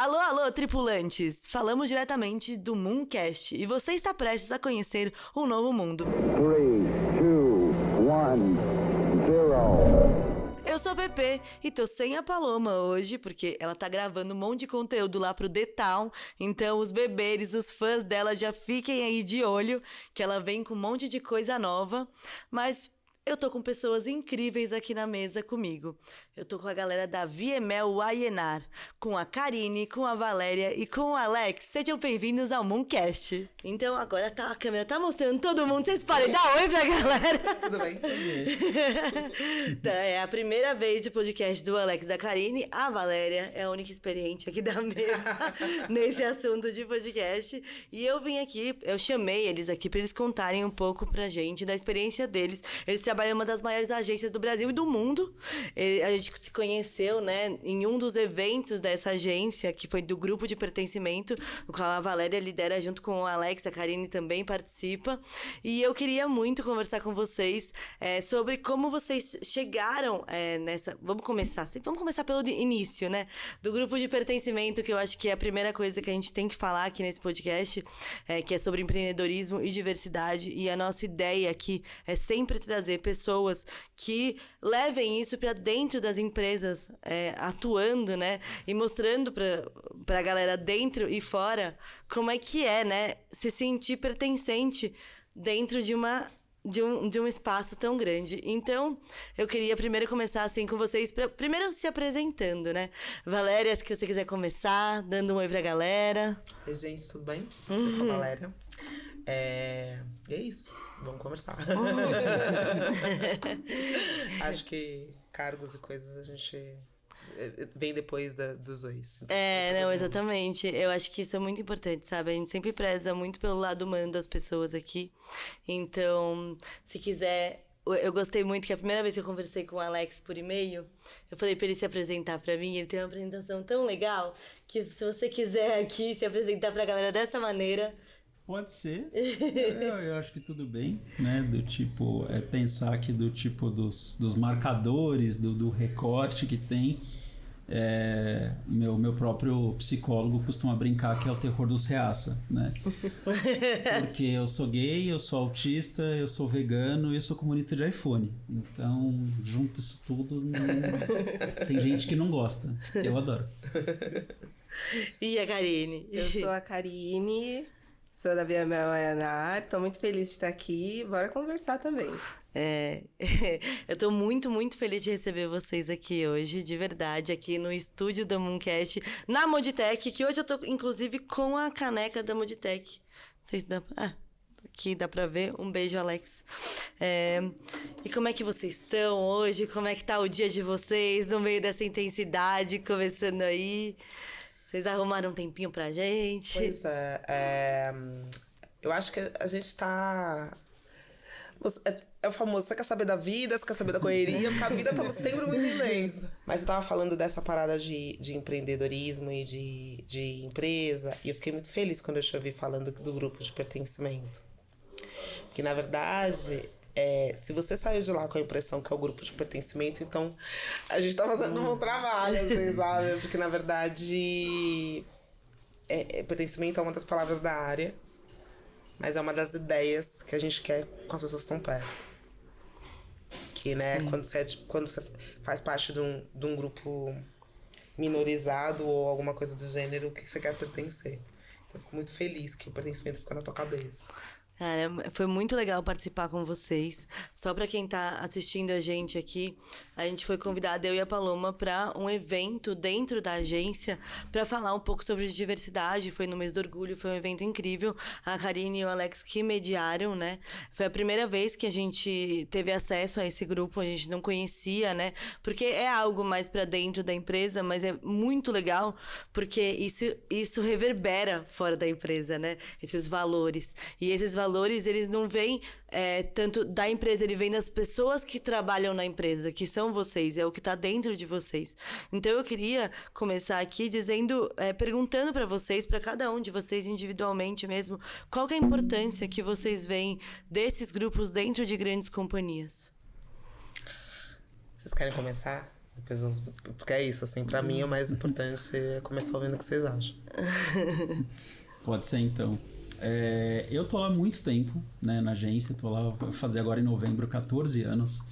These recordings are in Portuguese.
Alô, alô, tripulantes! Falamos diretamente do Mooncast e você está prestes a conhecer um novo mundo. 3, 2, 1, 0. Eu sou a Pepe e tô sem a Paloma hoje, porque ela tá gravando um monte de conteúdo lá pro The Town, então os beberes, os fãs dela já fiquem aí de olho, que ela vem com um monte de coisa nova, mas eu tô com pessoas incríveis aqui na mesa comigo. Eu tô com a galera da VML Waienar, com a Karine, com a Valéria e com o Alex. Sejam bem-vindos ao Mooncast. Então agora a câmera tá mostrando todo mundo, vocês podem dar oi pra galera. Tudo bem? Então, é a primeira vez de podcast do Alex e da Karine. A Valéria é a única experiente aqui da mesa nesse assunto de podcast. E eu vim aqui, eu chamei eles aqui pra eles contarem um pouco pra gente da experiência deles. Eles trabalham em uma das maiores agências do Brasil e do mundo. A gente se conheceu, né, em um dos eventos dessa agência, que foi do grupo de pertencimento, no qual a Valéria lidera junto com o Alex, a Karine também participa. E eu queria muito conversar com vocês sobre como vocês chegaram nessa... Vamos começar pelo início, né? Do grupo de pertencimento, que eu acho que é a primeira coisa que a gente tem que falar aqui nesse podcast, que é sobre empreendedorismo e diversidade. E a nossa ideia aqui é sempre trazer pessoas que levem isso para dentro das empresas, atuando, né? E mostrando para a galera dentro e fora como é que é, né? Se sentir pertencente dentro de um espaço tão grande. Então, eu queria primeiro começar assim com vocês, primeiro se apresentando, né? Valéria, se você quiser começar, dando um oi pra galera. Oi, gente, tudo bem? Eu sou a Valéria. E é isso, vamos conversar. Acho que cargos e coisas a gente vem depois dos ois. Então, não, exatamente. Eu acho que isso é muito importante, sabe? A gente sempre preza muito pelo lado humano das pessoas aqui. Então, se quiser... Eu gostei muito que a primeira vez que eu conversei com o Alex por e-mail, eu falei pra ele se apresentar pra mim. Ele tem uma apresentação tão legal que se você quiser aqui se apresentar pra galera dessa maneira... Pode ser. Eu acho que tudo bem, né? Do tipo, pensar aqui do tipo dos marcadores, do recorte que tem. Meu próprio psicólogo costuma brincar que é o terror dos reaça, né? Porque eu sou gay, eu sou autista, eu sou vegano e eu sou comunista de iPhone. Então, junto isso tudo, tem gente que não gosta. Eu adoro. E a Karine? Eu sou a Karine... Sou da VML Waienar, tô muito feliz de estar aqui, bora conversar também. Eu tô muito, muito feliz de receber vocês aqui hoje, de verdade, aqui no estúdio da Mooncast, na Moditech, que hoje eu tô, inclusive, com a caneca da Moditech. Não sei se dá... aqui dá pra ver. Um beijo, Alex. E como é que vocês estão hoje? Como é que tá o dia de vocês, no meio dessa intensidade, começando aí? Vocês arrumaram um tempinho pra gente? Pois eu acho que a gente tá... É o famoso, você quer saber da vida, você quer saber da correria, porque a vida tá sempre muito intensa. Mas eu tava falando dessa parada de empreendedorismo e de empresa, e eu fiquei muito feliz quando eu te ouvi falando do grupo de pertencimento. Que, na verdade... se você saiu de lá com a impressão que é o grupo de pertencimento, então a gente tá fazendo um bom trabalho, assim, sabe? Porque, na verdade, pertencimento é uma das palavras da área, mas é uma das ideias que a gente quer com as pessoas que estão perto. Que, né, quando você faz parte de um grupo minorizado ou alguma coisa do gênero, o que você quer pertencer. Então, eu fico muito feliz que o pertencimento fica na tua cabeça. Cara, foi muito legal participar com vocês. Só pra quem tá assistindo a gente aqui, a gente foi convidada, eu e a Paloma, pra um evento dentro da agência pra falar um pouco sobre diversidade. Foi no mês do orgulho, foi um evento incrível. A Karine e o Alex que mediaram, né? Foi a primeira vez que a gente teve acesso a esse grupo, a gente não conhecia, né? Porque é algo mais pra dentro da empresa, mas é muito legal porque isso reverbera fora da empresa, né? Esses valores. E esses valores, eles não vêm tanto da empresa, ele vem das pessoas que trabalham na empresa, que são vocês, é o que tá dentro de vocês. Então eu queria começar aqui perguntando pra vocês, pra cada um de vocês individualmente mesmo, qual que é a importância que vocês veem desses grupos dentro de grandes companhias? Vocês querem começar? Porque é isso, assim, pra mim o mais importante é começar ouvindo o que vocês acham. Pode ser, então. Eu tô lá há muito tempo, né, na agência. Tô lá, vou fazer agora em novembro 14 anos.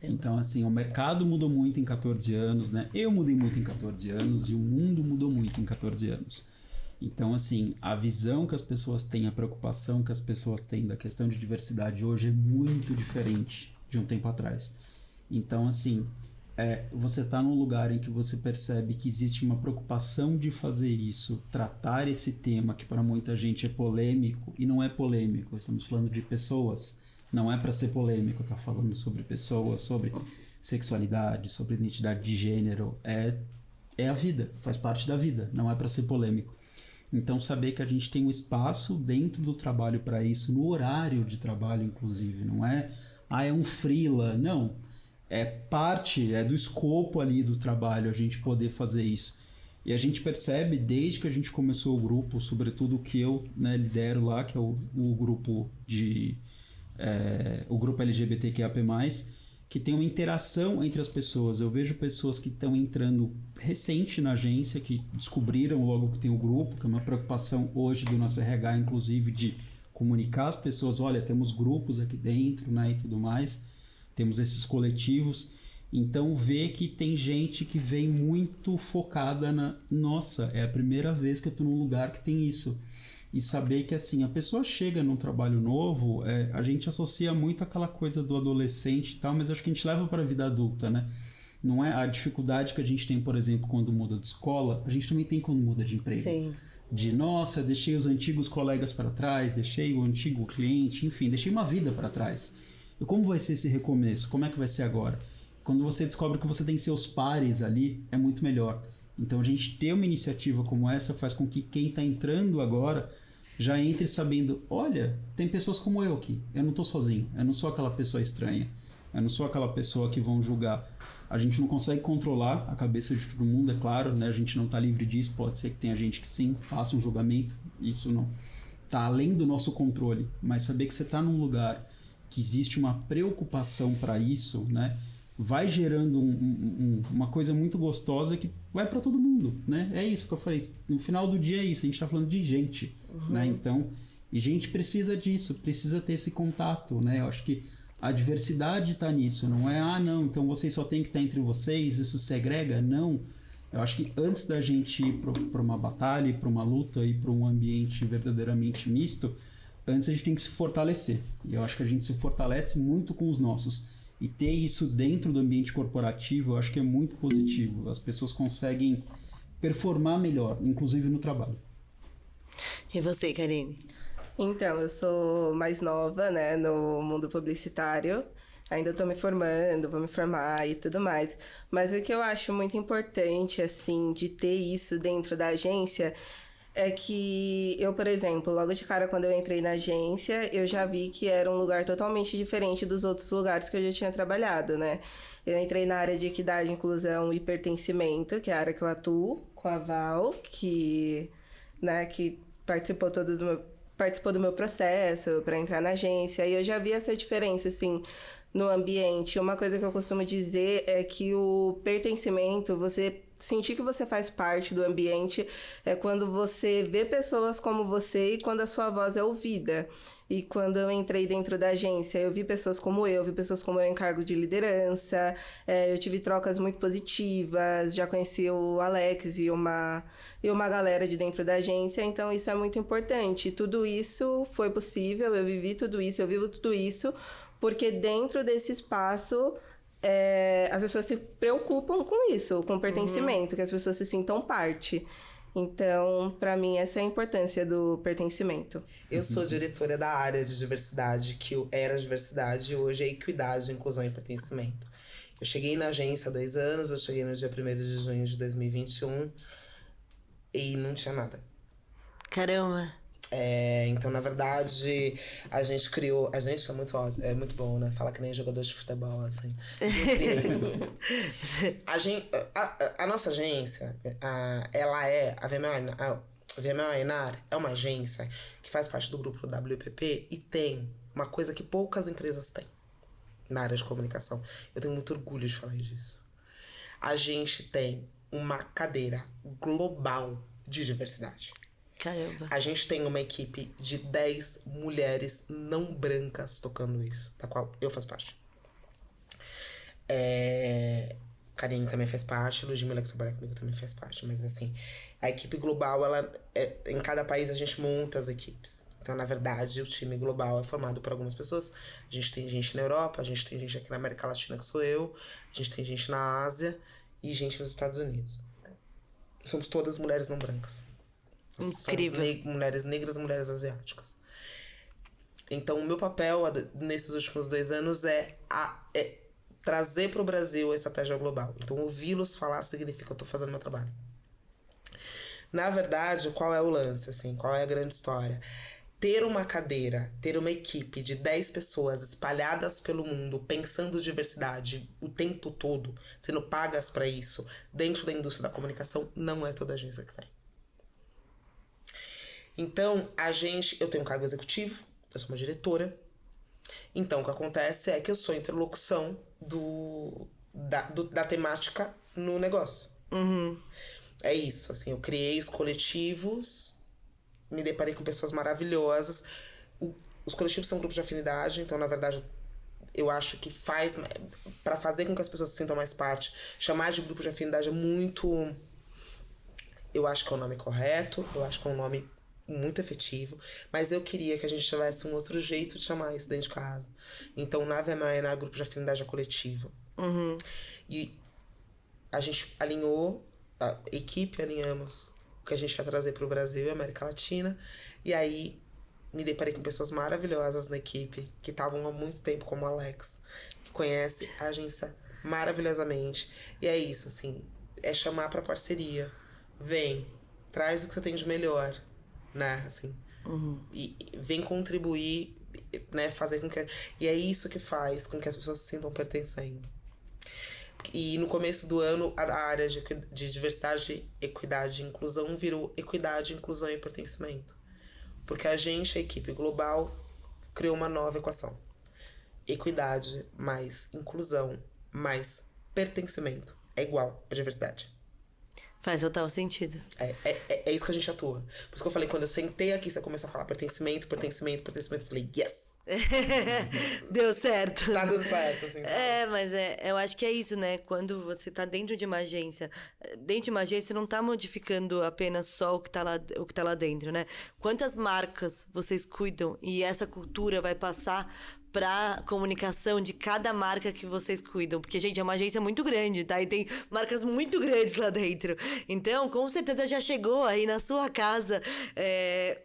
Então, assim, o mercado mudou muito em 14 anos, né? Eu mudei muito em 14 anos e o mundo mudou muito em 14 anos. Então, assim, a visão que as pessoas têm, a preocupação que as pessoas têm da questão de diversidade hoje é muito diferente de um tempo atrás. Então, assim, você tá num lugar em que você percebe que existe uma preocupação de fazer isso, tratar esse tema que para muita gente é polêmico, e não é polêmico, estamos falando de pessoas. Não é para ser polêmico, tá falando sobre pessoas, sobre sexualidade, sobre identidade de gênero. É a vida, faz parte da vida, não é para ser polêmico. Então, saber que a gente tem um espaço dentro do trabalho para isso, no horário de trabalho, inclusive. Não é um freela, não. É parte, é do escopo ali do trabalho a gente poder fazer isso. E a gente percebe, desde que a gente começou o grupo, sobretudo o que eu, né, lidero lá, que é o grupo o grupo LGBTQIAP+, que tem uma interação entre as pessoas. Eu vejo pessoas que estão entrando recente na agência, que descobriram logo que tem o grupo, que é uma preocupação hoje do nosso RH, inclusive, de comunicar às pessoas, olha, temos grupos aqui dentro, né, e tudo mais, temos esses coletivos. Então, ver que tem gente que vem muito focada nossa, é a primeira vez que eu tô num lugar que tem isso. E saber que, assim, a pessoa chega num trabalho novo, a gente associa muito aquela coisa do adolescente e tal, mas acho que a gente leva para a vida adulta, né? Não é a dificuldade que a gente tem, por exemplo, quando muda de escola, a gente também tem quando muda de emprego. Sim. De, nossa, deixei os antigos colegas para trás, deixei o antigo cliente, enfim, deixei uma vida para trás. E como vai ser esse recomeço? Como é que vai ser agora? Quando você descobre que você tem seus pares ali, é muito melhor. Então, a gente ter uma iniciativa como essa faz com que quem está entrando agora já entre sabendo, olha, tem pessoas como eu aqui, eu não estou sozinho, eu não sou aquela pessoa estranha, eu não sou aquela pessoa que vão julgar. A gente não consegue controlar a cabeça de todo mundo, é claro, né? A gente não está livre disso, pode ser que tenha gente que sim, faça um julgamento, isso não está além do nosso controle, mas saber que você está num lugar que existe uma preocupação para isso, né? Vai gerando uma coisa muito gostosa que vai para todo mundo, né? É isso que eu falei. No final do dia é isso, a gente tá falando de gente, né? Então, e gente precisa disso, precisa ter esse contato, né? Eu acho que a diversidade tá nisso, não é, não, então vocês só tem que estar entre vocês, isso segrega, não. Eu acho que antes da gente ir para uma batalha, para uma luta e para um ambiente verdadeiramente misto, antes a gente tem que se fortalecer. E eu acho que a gente se fortalece muito com os nossos. E ter isso dentro do ambiente corporativo, eu acho que é muito positivo. As pessoas conseguem performar melhor, inclusive no trabalho. E você, Karine? Então, eu sou mais nova, né, no mundo publicitário. Ainda tô me formando, vou me formar e tudo mais. Mas o que eu acho muito importante, assim, de ter isso dentro da agência é que eu, por exemplo, logo de cara, quando eu entrei na agência, eu já vi que era um lugar totalmente diferente dos outros lugares que eu já tinha trabalhado, né? Eu entrei na área de equidade, inclusão e pertencimento, que é a área que eu atuo, com a Val, que participou do meu processo para entrar na agência. E eu já vi essa diferença, assim, no ambiente. Uma coisa que eu costumo dizer é que o pertencimento, você sentir que você faz parte do ambiente é quando você vê pessoas como você e quando a sua voz é ouvida. E quando eu entrei dentro da agência, eu vi pessoas como eu, vi pessoas como eu em cargo de liderança, eu tive trocas muito positivas, já conheci o Alex e uma galera de dentro da agência, então isso é muito importante. Tudo isso foi possível, eu vivi tudo isso, eu vivo tudo isso, porque dentro desse espaço as pessoas se preocupam com isso, com o pertencimento, que as pessoas se sintam parte. Então, para mim, essa é a importância do pertencimento. Eu sou diretora da área de diversidade, que era diversidade e hoje é equidade, inclusão e pertencimento. Eu cheguei na agência há 2 anos, eu cheguei no dia 1º de junho de 2021 e não tinha nada. Caramba! Então, na verdade, a gente criou... A gente é muito ótimo, é muito bom, né? Fala que nem jogador de futebol, assim. A nossa agência, ela a VML Enar é uma agência que faz parte do grupo WPP e tem uma coisa que poucas empresas têm na área de comunicação. Eu tenho muito orgulho de falar disso. a gente tem uma cadeira global de diversidade. Caramba. A gente tem uma equipe de 10 mulheres não brancas tocando isso, da qual eu faço parte. Karine também faz parte, Ludmilla, que trabalha comigo, também faz parte. Mas assim, a equipe global, em cada país a gente monta as equipes. Então, na verdade, o time global é formado por algumas pessoas. A gente tem gente na Europa, a gente tem gente aqui na América Latina, que sou eu. A gente tem gente na Ásia e gente nos Estados Unidos. Somos todas mulheres não brancas. Incrível. Somos mulheres negras, mulheres asiáticas. Então, o meu papel nesses últimos 2 anos é trazer para o Brasil a estratégia global. Então, ouvi-los falar significa que eu estou fazendo meu trabalho. Na verdade, qual é o lance, assim? Qual é a grande história? Ter uma cadeira, ter uma equipe de 10 pessoas espalhadas pelo mundo, pensando diversidade o tempo todo, sendo pagas para isso, dentro da indústria da comunicação, não é toda agência que tem. Então, eu tenho um cargo executivo, eu sou uma diretora. Então, o que acontece é que eu sou interlocução da temática no negócio. É isso, assim, eu criei os coletivos, me deparei com pessoas maravilhosas. Os coletivos são grupos de afinidade, então, na verdade, eu acho que para fazer com que as pessoas se sintam mais parte, chamar de grupo de afinidade é muito... Eu acho que é o nome correto, eu acho que é um nome muito efetivo, mas eu queria que a gente tivesse um outro jeito de chamar isso dentro de casa. Então, na VMA, grupo de afinidade é coletivo. E a gente alinhou, a equipe alinhamos o que a gente ia trazer para o Brasil e América Latina. E aí me deparei com pessoas maravilhosas na equipe, que estavam há muito tempo, como o Alex, que conhece a agência maravilhosamente. E é isso, assim, é chamar para parceria. Vem, traz o que você tem de melhor, né, assim. E vem contribuir, né, fazer com que... E é isso que faz com que as pessoas se sintam pertencendo. E no começo do ano, a área de diversidade, equidade e inclusão virou equidade, inclusão e pertencimento. Porque a equipe global, criou uma nova equação. Equidade mais inclusão mais pertencimento é igual a diversidade. Faz total sentido. É isso que a gente atua. Por isso que eu falei, quando eu sentei aqui, você começou a falar pertencimento, eu falei, yes! Deu certo. Tá dando certo, assim. Sabe? Mas eu acho que é isso, né? Quando você tá dentro de uma agência, você não tá modificando apenas só o que tá lá dentro, né? Quantas marcas vocês cuidam e essa cultura vai passar pra comunicação de cada marca que vocês cuidam. Porque, gente, é uma agência muito grande, tá? E tem marcas muito grandes lá dentro. Então, com certeza já chegou aí na sua casa.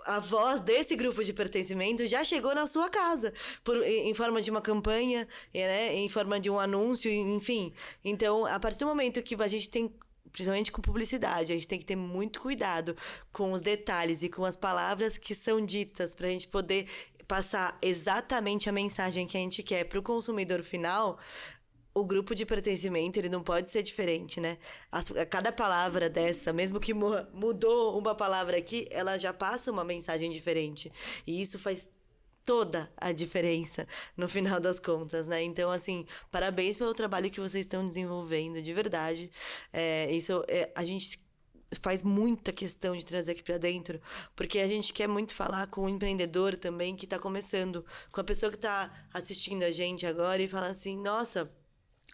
A voz desse grupo de pertencimento já chegou na sua casa. Em forma de uma campanha, né? Em forma de um anúncio, enfim. Então, a partir do momento que a gente tem... Principalmente com publicidade, a gente tem que ter muito cuidado com os detalhes e com as palavras que são ditas pra gente poder passar exatamente a mensagem que a gente quer pro consumidor final. O grupo de pertencimento, ele não pode ser diferente, né? Cada palavra dessa, mesmo que mudou uma palavra aqui, ela já passa uma mensagem diferente. E isso faz toda a diferença no final das contas, né? Então, assim, parabéns pelo trabalho que vocês estão desenvolvendo, de verdade. A gente faz muita questão de trazer aqui pra dentro, porque a gente quer muito falar com o empreendedor também que tá começando, com a pessoa que tá assistindo a gente agora e fala assim, nossa,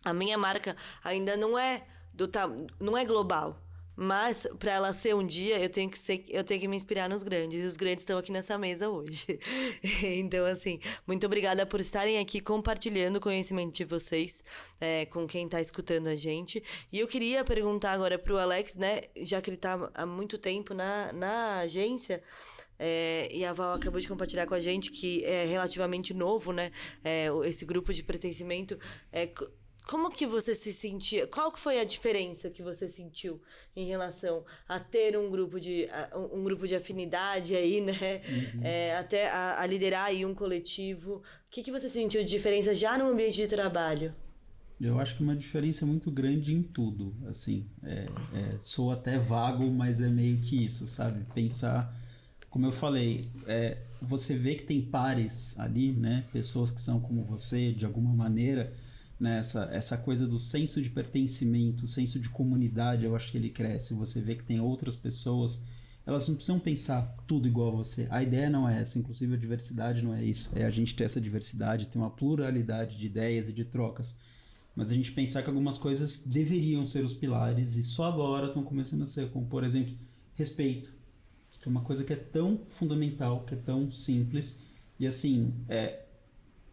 a minha marca ainda não é global, mas para ela ser um dia, eu tenho que me inspirar nos grandes, e os grandes estão aqui nessa mesa hoje. Então, assim, muito obrigada por estarem aqui compartilhando o conhecimento de vocês com quem tá escutando a gente. E eu queria perguntar agora pro Alex, né, já que ele tá há muito tempo na agência, e a Val acabou de compartilhar com a gente que é relativamente novo, né, esse grupo de pertencimento. Como que você se sentia? Qual que foi a diferença que você sentiu em relação a ter um grupo de afinidade aí, né? Até a liderar aí um coletivo. O que você sentiu de diferença já no ambiente de trabalho? Eu acho que uma diferença muito grande em tudo, assim. Sou até vago, mas é meio que isso, sabe? Pensar, como eu falei, você vê que tem pares ali, né? Pessoas que são como você, de alguma maneira... né? Essa coisa do senso de pertencimento, o senso de comunidade, eu acho que ele cresce. Você vê que tem outras pessoas, elas não precisam pensar tudo igual a você. A ideia não é essa, inclusive a diversidade não é isso. É a gente ter essa diversidade, ter uma pluralidade de ideias e de trocas. Mas a gente pensar que algumas coisas deveriam ser os pilares e só agora estão começando a ser, como por exemplo, respeito. Que é uma coisa que é tão fundamental, que é tão simples. E assim,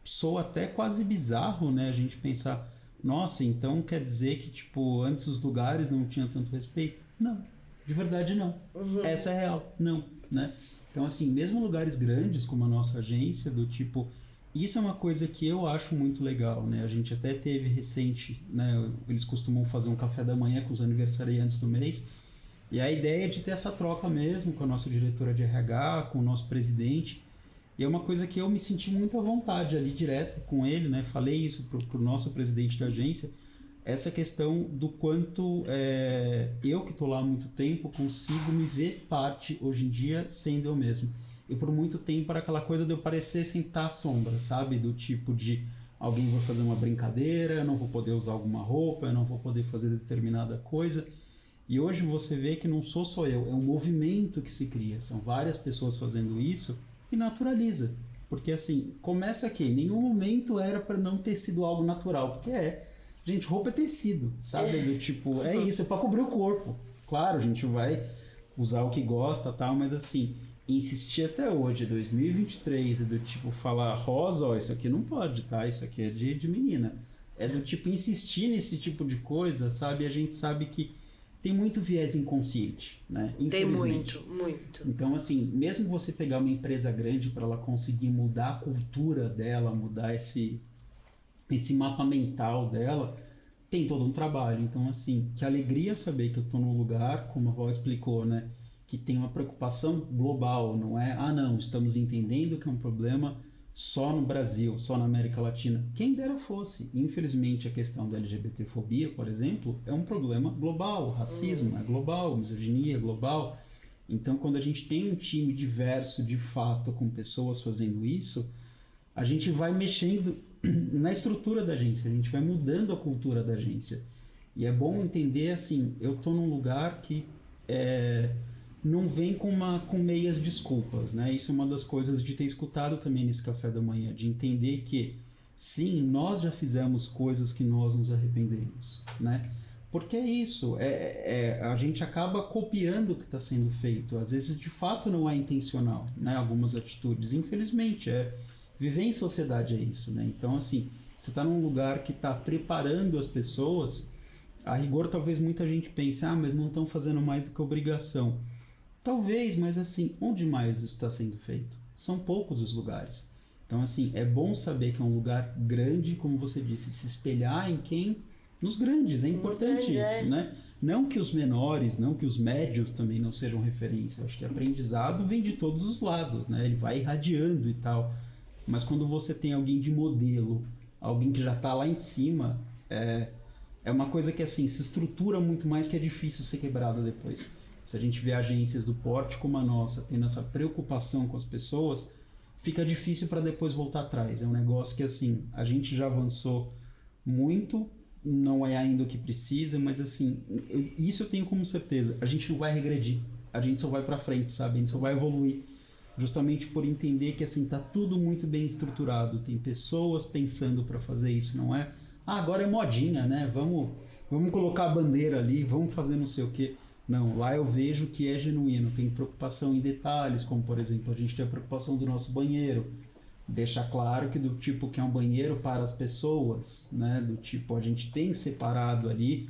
soa até quase bizarro, né? A gente pensar, nossa, então quer dizer que tipo, antes os lugares não tinham tanto respeito? Não. De verdade, não. Essa é real. Não, né? Então, assim, mesmo lugares grandes como a nossa agência, do tipo... Isso é uma coisa que eu acho muito legal, né? A gente até teve recente, né? Eles costumam fazer um café da manhã com os aniversariantes do mês. E a ideia é de ter essa troca mesmo com a nossa diretora de RH, com o nosso presidente. E é uma coisa que eu me senti muito à vontade ali, direto com ele, né? Falei isso pro nosso presidente da agência. Essa questão do quanto eu que estou lá há muito tempo consigo me ver parte hoje em dia sendo eu mesmo. E por muito tempo era aquela coisa de eu parecer sentar à sombra, sabe? Do tipo de alguém vai fazer uma brincadeira, eu não vou poder usar alguma roupa, eu não vou poder fazer determinada coisa. E hoje você vê que não sou só eu, é um movimento que se cria. São várias pessoas fazendo isso e naturaliza. Porque assim, começa aqui, em nenhum momento era para não ter sido algo natural, porque gente, roupa é tecido, sabe? Do tipo, é isso, é para cobrir o corpo. Claro, a gente vai usar o que gosta, tal, mas assim, insistir até hoje, 2023, do tipo falar rosa, ó, isso aqui não pode, tá? Isso aqui é de menina. É do tipo insistir nesse tipo de coisa, sabe? A gente sabe que tem muito viés inconsciente, né? Tem muito, muito. Então, assim, mesmo você pegar uma empresa grande para ela conseguir mudar a cultura dela, mudar esse mapa mental dela, tem todo um trabalho. Então, assim, que alegria saber que eu tô num lugar, como a Val explicou, né? Que tem uma preocupação global, não é? Não, estamos entendendo que é um problema só no Brasil, só na América Latina. Quem dera fosse. Infelizmente, a questão da LGBTfobia, por exemplo, é um problema global. O racismo é global, a misoginia é global. Então, quando a gente tem um time diverso, de fato, com pessoas fazendo isso, a gente vai mexendo na estrutura da agência, a gente vai mudando a cultura da agência. E é bom entender, assim, eu tô num lugar que não vem com meias desculpas, né? Isso é uma das coisas de ter escutado também nesse café da manhã, de entender que, sim, nós já fizemos coisas que nós nos arrependemos, né? Porque é isso, a gente acaba copiando o que está sendo feito. Às vezes, de fato, não é intencional, né? Algumas atitudes, infelizmente, viver em sociedade é isso, né? Então, assim, você está num lugar que está preparando as pessoas, a rigor talvez muita gente pense, mas não estão fazendo mais do que obrigação. Talvez, mas assim, onde mais isso está sendo feito? São poucos os lugares. Então, assim, é bom saber que é um lugar grande, como você disse, se espelhar em quem? Nos grandes, é importante isso, né? Não que os menores, não que os médios também não sejam referência. Eu acho que aprendizado vem de todos os lados, né? Ele vai irradiando e tal. Mas quando você tem alguém de modelo, alguém que já está lá em cima, é uma coisa que, assim, se estrutura muito mais, que é difícil ser quebrada depois. Se a gente vê agências do porte como a nossa, tendo essa preocupação com as pessoas, fica difícil para depois voltar atrás. É um negócio que, assim, a gente já avançou muito, não é ainda o que precisa, mas, assim, isso eu tenho como certeza. A gente não vai regredir, a gente só vai para frente, sabe? A gente só vai evoluir, justamente por entender que, assim, tá tudo muito bem estruturado. Tem pessoas pensando para fazer isso, não é? Agora é modinha, né? Vamos colocar a bandeira ali, vamos fazer não sei o quê. Não, lá eu vejo que é genuíno, tem preocupação em detalhes, como por exemplo, a gente tem a preocupação do nosso banheiro, deixar claro que do tipo que é um banheiro para as pessoas, né, do tipo a gente tem separado ali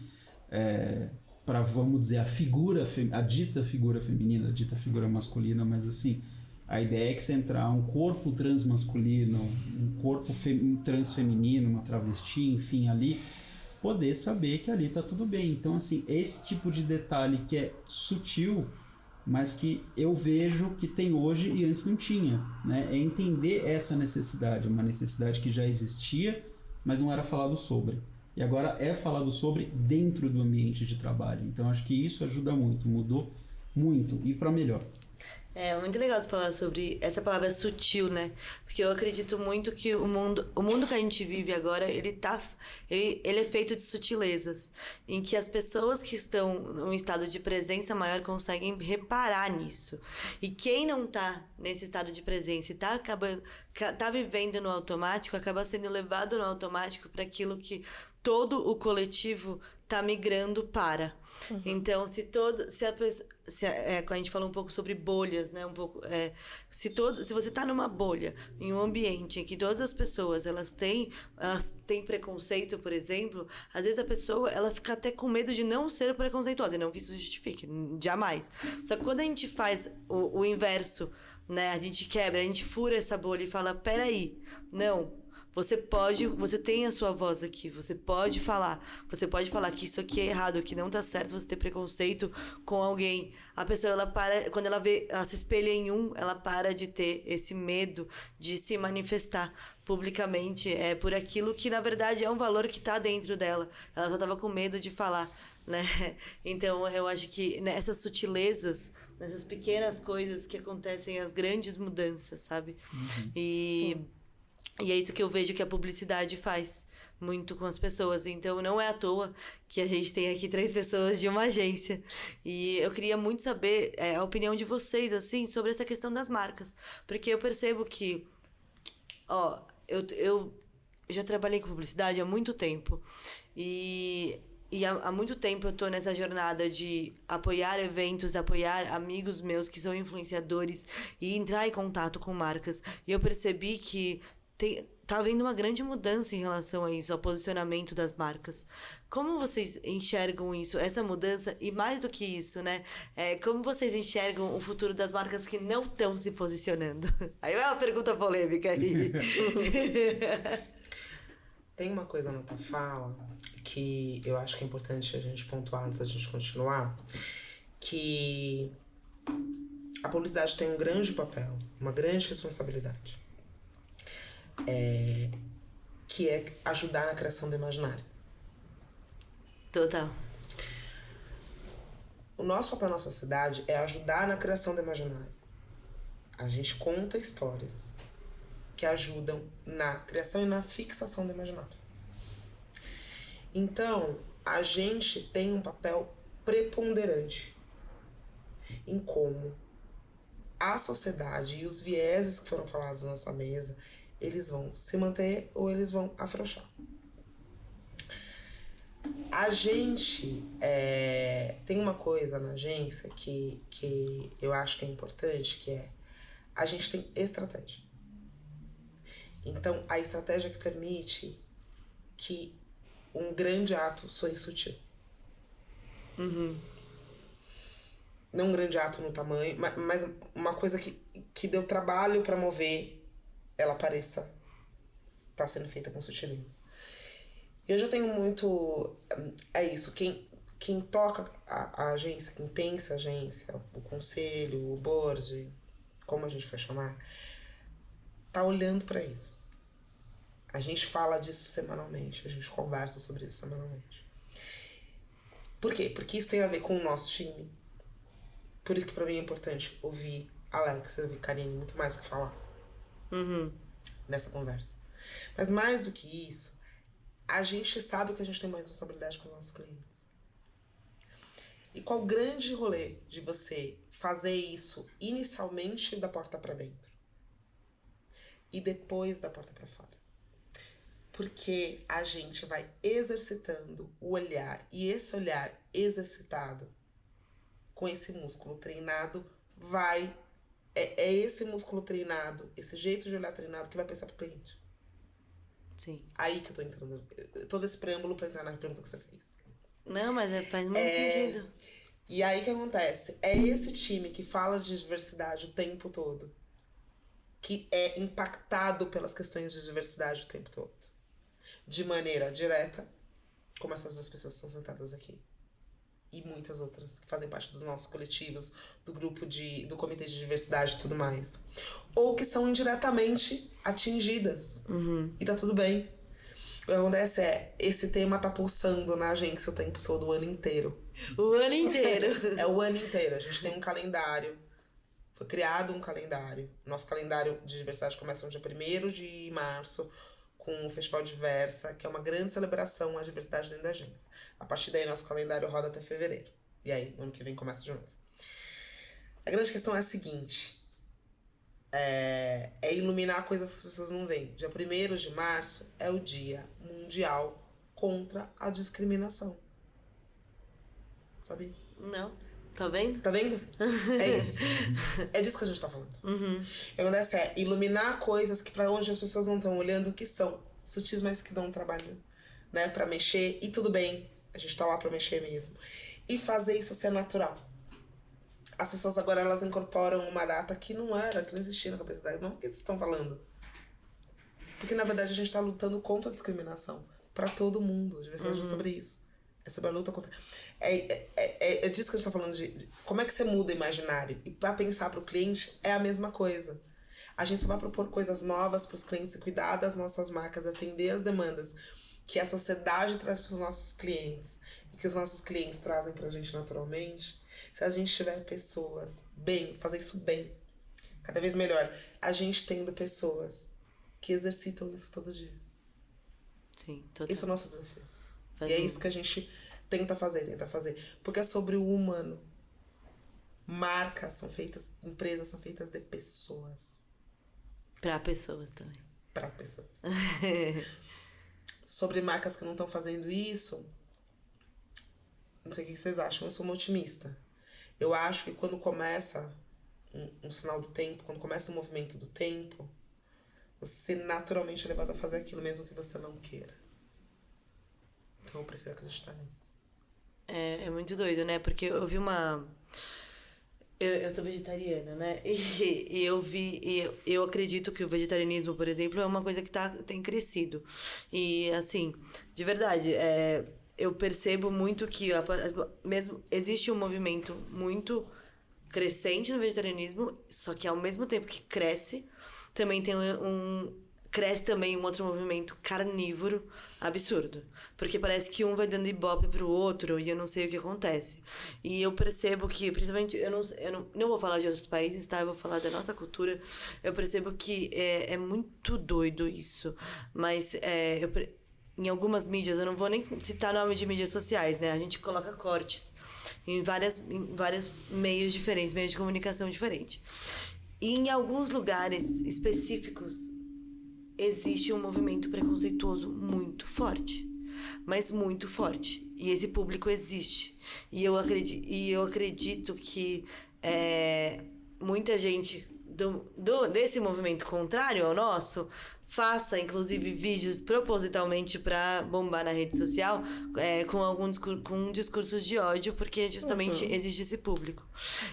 para, vamos dizer, a dita figura feminina, a dita figura masculina, mas assim, a ideia é que você entrar um corpo transmasculino, um corpo transfeminino, uma travesti, enfim, ali, poder saber que ali tá tudo bem. Então, assim, esse tipo de detalhe que é sutil, mas que eu vejo que tem hoje e antes não tinha, né? É entender essa necessidade, uma necessidade que já existia, mas não era falado sobre. E agora é falado sobre dentro do ambiente de trabalho. Então, acho que isso ajuda muito, mudou muito e para melhor. É muito legal você falar sobre essa palavra sutil, né? Porque eu acredito muito que o mundo que a gente vive agora, ele é feito de sutilezas, em que as pessoas que estão em um estado de presença maior conseguem reparar nisso. E quem não tá nesse estado de presença e tá vivendo no automático, acaba sendo levado no automático para aquilo que todo o coletivo tá migrando para. Então, quando a gente falou um pouco sobre bolhas, né? Se você tá numa bolha, em um ambiente em que todas as pessoas elas têm preconceito, por exemplo, às vezes a pessoa ela fica até com medo de não ser preconceituosa, e não que isso justifique, jamais. Só que quando a gente faz o inverso, né? A gente quebra, a gente fura essa bolha e fala, peraí, não. Você tem a sua voz aqui, você pode falar que isso aqui é errado, que não tá certo você ter preconceito com alguém. A pessoa, ela para, quando ela se espelha em ela para de ter esse medo de se manifestar publicamente por aquilo que, na verdade, é um valor que tá dentro dela. Ela só tava com medo de falar, né? Então, eu acho que nessas sutilezas, nessas pequenas coisas que acontecem as grandes mudanças, sabe? E é isso que eu vejo que a publicidade faz muito com as pessoas. Então, não é à toa que a gente tem aqui 3 pessoas de uma agência. E eu queria muito saber a opinião de vocês, assim, sobre essa questão das marcas. Porque eu percebo que... eu já trabalhei com publicidade há muito tempo. E há muito tempo eu tô nessa jornada de apoiar eventos, apoiar amigos meus que são influenciadores e entrar em contato com marcas. E eu percebi que tá havendo uma grande mudança em relação a isso, ao posicionamento das marcas. Como vocês enxergam isso, essa mudança? E mais do que isso, né? Como vocês enxergam o futuro das marcas que não estão se posicionando? Aí é uma pergunta polêmica aí. Tem uma coisa na tua fala que eu acho que é importante a gente pontuar antes da gente continuar, que a publicidade tem um grande papel, uma grande responsabilidade. Que é ajudar na criação do imaginário. Total. O nosso papel na sociedade é ajudar na criação do imaginário. A gente conta histórias que ajudam na criação e na fixação do imaginário. Então, a gente tem um papel preponderante em como a sociedade e os vieses que foram falados na nossa mesa, eles vão se manter ou eles vão afrouxar. A gente tem uma coisa na agência que eu acho que é importante, que é a gente tem estratégia. Então, a estratégia que permite que um grande ato soe sutil. Não um grande ato no tamanho, mas uma coisa que deu trabalho para mover, ela pareça estar sendo feita com sutileza. Eu já tenho muito... É isso, quem toca a agência, quem pensa a agência, o conselho, o board, como a gente for chamar, tá olhando para isso. A gente fala disso semanalmente, a gente conversa sobre isso semanalmente. Por quê? Porque isso tem a ver com o nosso time. Por isso que pra mim é importante ouvir Alex, ouvir Karine, muito mais do que falar. Nessa conversa. Mas mais do que isso, a gente sabe que a gente tem uma responsabilidade com os nossos clientes. E qual o grande rolê de você fazer isso inicialmente da porta pra dentro e depois da porta pra fora? Porque a gente vai exercitando o olhar, e esse olhar exercitado com esse músculo treinado é esse músculo treinado, esse jeito de olhar treinado que vai pensar pro cliente. Sim. Aí que eu tô entrando, todo esse preâmbulo pra entrar na pergunta que você fez. Não, mas faz muito sentido. E aí o que acontece? É esse time que fala de diversidade o tempo todo, que é impactado pelas questões de diversidade o tempo todo. De maneira direta, como essas 2 pessoas que estão sentadas aqui. E muitas outras que fazem parte dos nossos coletivos, do grupo do comitê de diversidade e tudo mais. Ou que são indiretamente atingidas. E tá tudo bem. O que acontece esse tema tá pulsando na agência o tempo todo, o ano inteiro. O ano inteiro. É o ano inteiro. A gente tem um calendário Foi criado um calendário. Nosso calendário de diversidade começa no dia 1º de março, com o Festival Diversa, que é uma grande celebração à diversidade dentro da agência. A partir daí, nosso calendário roda até fevereiro. E aí, no ano que vem, começa de novo. A grande questão é a seguinte. É iluminar coisas que as pessoas não veem. Dia 1º de março é o Dia Mundial contra a Discriminação. Sabe? Não. Tá vendo? Tá vendo? É isso. É disso que a gente tá falando. O que acontece é iluminar coisas que pra onde as pessoas não estão olhando, que são sutis, mas que dão um trabalho, né? Pra mexer. E tudo bem. A gente tá lá pra mexer mesmo. E fazer isso ser natural. As pessoas agora, elas incorporam uma data que não existia na cabeça delas. Não, o que vocês estão falando? Porque, na verdade, a gente tá lutando contra a discriminação. Pra todo mundo. A diversidade é sobre isso. É sobre a luta contra... É disso que a gente tá falando, de como é que você muda o imaginário. E pra pensar pro cliente, é a mesma coisa. A gente só vai propor coisas novas pros clientes e cuidar das nossas marcas, atender as demandas que a sociedade traz pros nossos clientes e que os nossos clientes trazem pra gente naturalmente. Se a gente tiver pessoas bem, fazer isso bem, cada vez melhor, a gente tendo pessoas que exercitam isso todo dia. Sim, total. Esse é o nosso desafio. E é isso que a gente tenta fazer. Porque é sobre o humano. Marcas são feitas, empresas são feitas de pessoas. Pra pessoas também. Pra pessoas. Sobre marcas que não estão fazendo isso, não sei o que vocês acham, eu sou uma otimista. Eu acho que quando começa um sinal do tempo, quando começa o movimento do tempo, você naturalmente é levado a fazer aquilo mesmo que você não queira. Então eu prefiro acreditar nisso. É muito doido, né? Porque eu vi uma... Eu sou vegetariana, né? E eu acredito que o vegetarianismo, por exemplo, é uma coisa que tem crescido. E, assim, de verdade, eu percebo muito que mesmo existe um movimento muito crescente no vegetarianismo, só que ao mesmo tempo que cresce, também tem cresce também um outro movimento carnívoro absurdo. Porque parece que um vai dando ibope pro outro e eu não sei o que acontece. E eu percebo que, principalmente, eu não vou falar de outros países, tá? Eu vou falar da nossa cultura. Eu percebo que é muito doido isso. Mas em algumas mídias, eu não vou nem citar nome de mídias sociais, né? A gente coloca cortes em vários meios diferentes, meios de comunicação diferentes. E em alguns lugares específicos, existe um movimento preconceituoso muito forte, mas muito forte. E esse público existe. E eu acredito que muita gente desse movimento contrário ao nosso faça, inclusive, vídeos propositalmente para bombar na rede social com discursos de ódio, porque justamente existe esse público.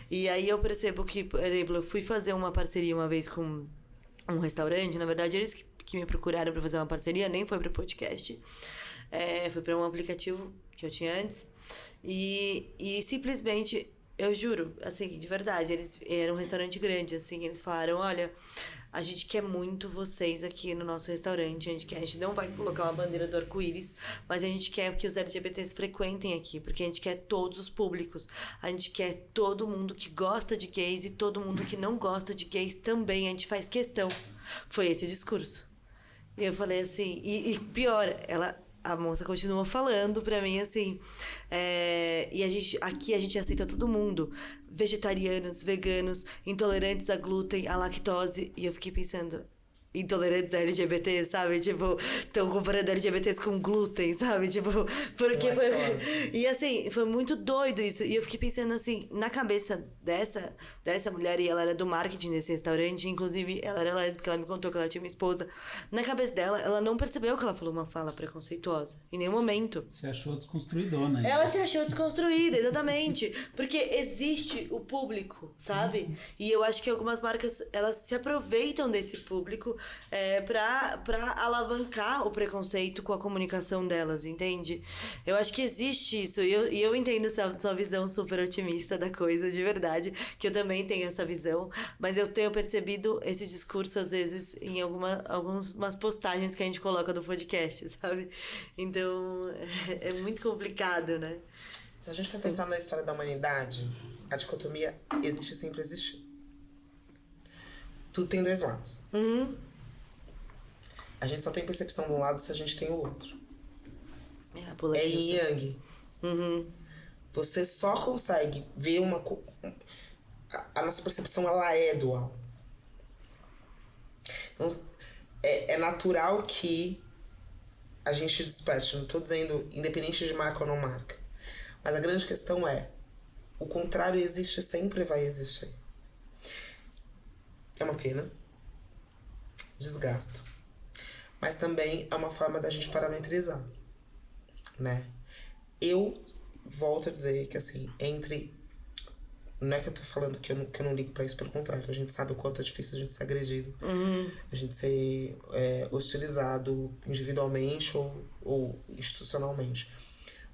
E aí eu percebo que, por exemplo, eu fui fazer uma parceria uma vez com um restaurante. Na verdade, eles que me procuraram para fazer uma parceria, nem foi para o podcast. Foi para um aplicativo que eu tinha antes. E simplesmente, eu juro, assim, de verdade, era um restaurante grande, assim, eles falaram, olha, a gente quer muito vocês aqui no nosso restaurante, a gente não vai colocar uma bandeira do arco-íris, mas a gente quer que os LGBTs frequentem aqui, porque a gente quer todos os públicos, a gente quer todo mundo que gosta de gays e todo mundo que não gosta de gays também, a gente faz questão. Foi esse o discurso. E eu falei assim, e pior, a moça continuou falando pra mim assim, e aqui a gente aceita todo mundo, vegetarianos, veganos, intolerantes a glúten, a lactose. E eu fiquei pensando, intolerantes a LGBT, sabe? Tipo, estão comparando LGBTs com glúten, sabe? Tipo, porque foi... E assim, foi muito doido isso. E eu fiquei pensando assim, na cabeça dessa mulher, e ela era do marketing desse restaurante, inclusive ela era lésbica, ela me contou que ela tinha uma esposa. Na cabeça dela, ela não percebeu que ela falou uma fala preconceituosa, em nenhum momento. Você achou desconstruidona. Ela se achou desconstruída, exatamente. Porque existe o público, sabe? E eu acho que algumas marcas, elas se aproveitam desse público pra alavancar o preconceito com a comunicação delas, entende? Eu acho que existe isso. E eu entendo sua visão super otimista da coisa, de verdade, que eu também tenho essa visão, mas eu tenho percebido esse discurso, às vezes, em algumas postagens que a gente coloca no podcast, sabe? Então, é muito complicado, né? Se a gente for pensar na história da humanidade, a dicotomia existe, sempre existiu. tudo tem dois lados. A gente só tem percepção de um lado se a gente tem o outro. É a É polarização. yin e yang. Você só consegue ver a nossa percepção, ela é dual. Então, é natural que a gente desperte. Não tô dizendo independente de marca ou não marca. Mas a grande questão é, o contrário existe, sempre vai existir. É uma pena. Desgasta. Mas também é uma forma da gente parametrizar, né? Eu volto a dizer que, assim, não é que eu tô falando que eu não ligo pra isso, pelo contrário. A gente sabe o quanto é difícil a gente ser agredido. A gente ser hostilizado individualmente ou institucionalmente.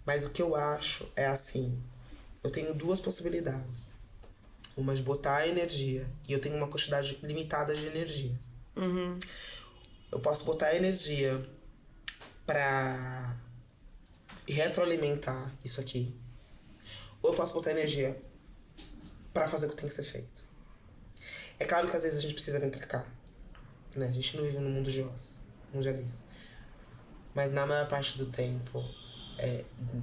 Mas o que eu acho é assim, eu tenho duas possibilidades. Uma de botar energia, e eu tenho uma quantidade limitada de energia. Eu posso botar energia pra retroalimentar isso aqui. Ou eu posso botar energia pra fazer o que tem que ser feito. É claro que às vezes a gente precisa vir pra cá, né? A gente não vive num mundo de Oz, mundialista. Mas na maior parte do tempo,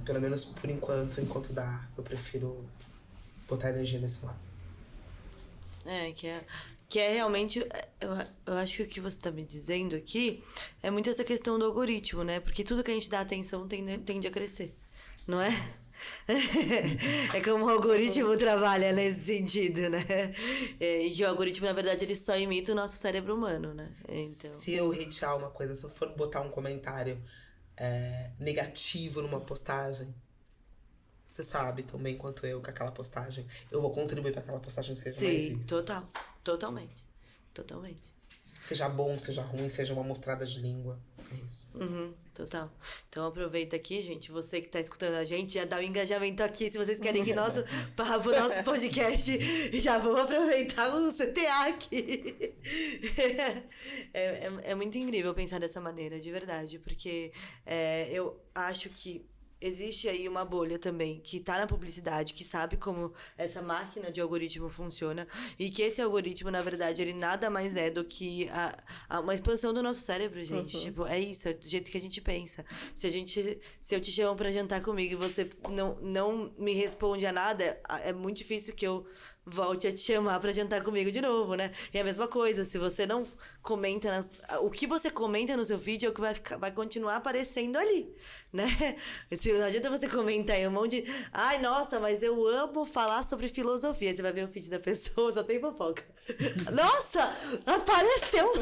pelo menos por enquanto dá, eu prefiro botar energia desse lado. Que é realmente, eu acho que o que você tá me dizendo aqui é muito essa questão do algoritmo, né? Porque tudo que a gente dá atenção tende a crescer, não é? É como o algoritmo trabalha nesse sentido, né? E que o algoritmo, na verdade, ele só imita o nosso cérebro humano, né? Então... Se eu hatear uma coisa, se eu for botar um comentário negativo numa postagem, você sabe tão bem quanto eu que aquela postagem, eu vou contribuir para aquela postagem seja mais Sim, vista. totalmente. Seja bom, seja ruim, seja uma mostrada de língua. É isso. Total. Então aproveita aqui, gente, você que tá escutando a gente, já dá o engajamento aqui, se vocês querem que pro nosso podcast, já vamos aproveitar o CTA aqui. É muito incrível pensar dessa maneira, de verdade, porque eu acho que existe aí uma bolha também que tá na publicidade, que sabe como essa máquina de algoritmo funciona e que esse algoritmo, na verdade, ele nada mais é do que uma expansão do nosso cérebro, gente. Tipo, é isso, é do jeito que a gente pensa. Se eu te chamo pra jantar comigo e você não me responde a nada, é muito difícil que eu volte a te chamar pra jantar comigo de novo, né? E é a mesma coisa, se você não comenta... o que você comenta no seu feed é o que vai continuar aparecendo ali, né? Não adianta você comentar aí um monte de... Ai, nossa, mas eu amo falar sobre filosofia. Você vai ver o feed da pessoa, só tem fofoca. Nossa, apareceu!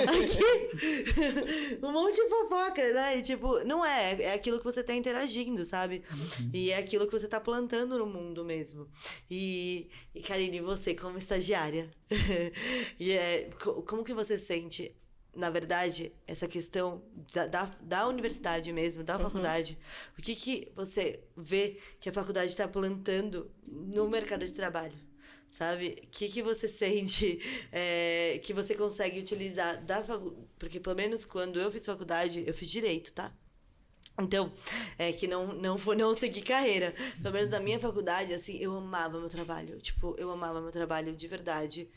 Aqui! Um monte de fofoca, né? E, tipo, não é aquilo que você tá interagindo, sabe? E é aquilo que você tá plantando no mundo mesmo. E Karine, você como estagiária, como que você sente, na verdade, essa questão da universidade mesmo, da faculdade? O que você vê que a faculdade está plantando no mercado de trabalho? Sabe? O que você sente que você consegue utilizar porque pelo menos quando eu fiz faculdade, eu fiz direito, tá? Então, que não segui carreira. Pelo menos na minha faculdade, assim, eu amava meu trabalho. Tipo, eu amava meu trabalho de verdade.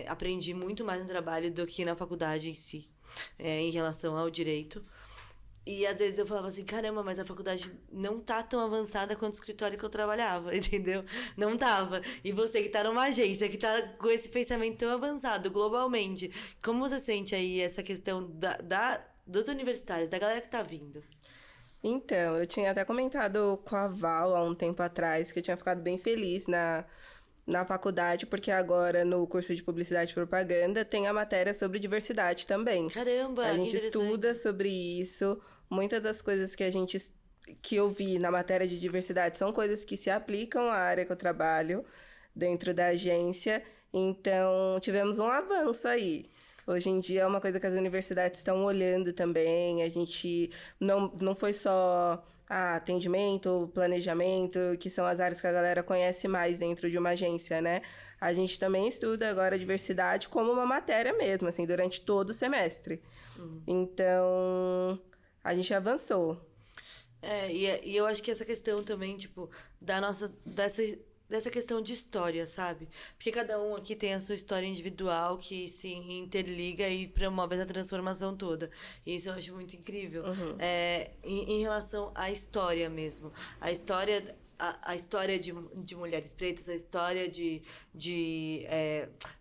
Aprendi muito mais no trabalho do que na faculdade em si, em relação ao direito. E às vezes eu falava assim, caramba, mas a faculdade não tá tão avançada quanto o escritório que eu trabalhava, entendeu? Não tava. E você que tá numa agência, que tá com esse pensamento tão avançado globalmente, como você sente aí essa questão dos universitários, da galera que tá vindo? Então, eu tinha até comentado com a Val há um tempo atrás que eu tinha ficado bem feliz na faculdade, porque agora no curso de Publicidade e Propaganda tem a matéria sobre diversidade também. Caramba, a gente estuda sobre isso. Muitas das coisas que eu vi na matéria de diversidade são coisas que se aplicam à área que eu trabalho dentro da agência. Então, tivemos um avanço aí. Hoje em dia é uma coisa que as universidades estão olhando também. A gente não foi só atendimento, planejamento, que são as áreas que a galera conhece mais dentro de uma agência, né? A gente também estuda agora a diversidade como uma matéria mesmo, assim, durante todo o semestre. Então, a gente avançou. E eu acho que essa questão também, tipo, dessa dessa questão de história, sabe? Porque cada um aqui tem a sua história individual que se interliga e promove essa transformação toda. E isso eu acho muito incrível. Em relação à história mesmo. A história de mulheres pretas, a história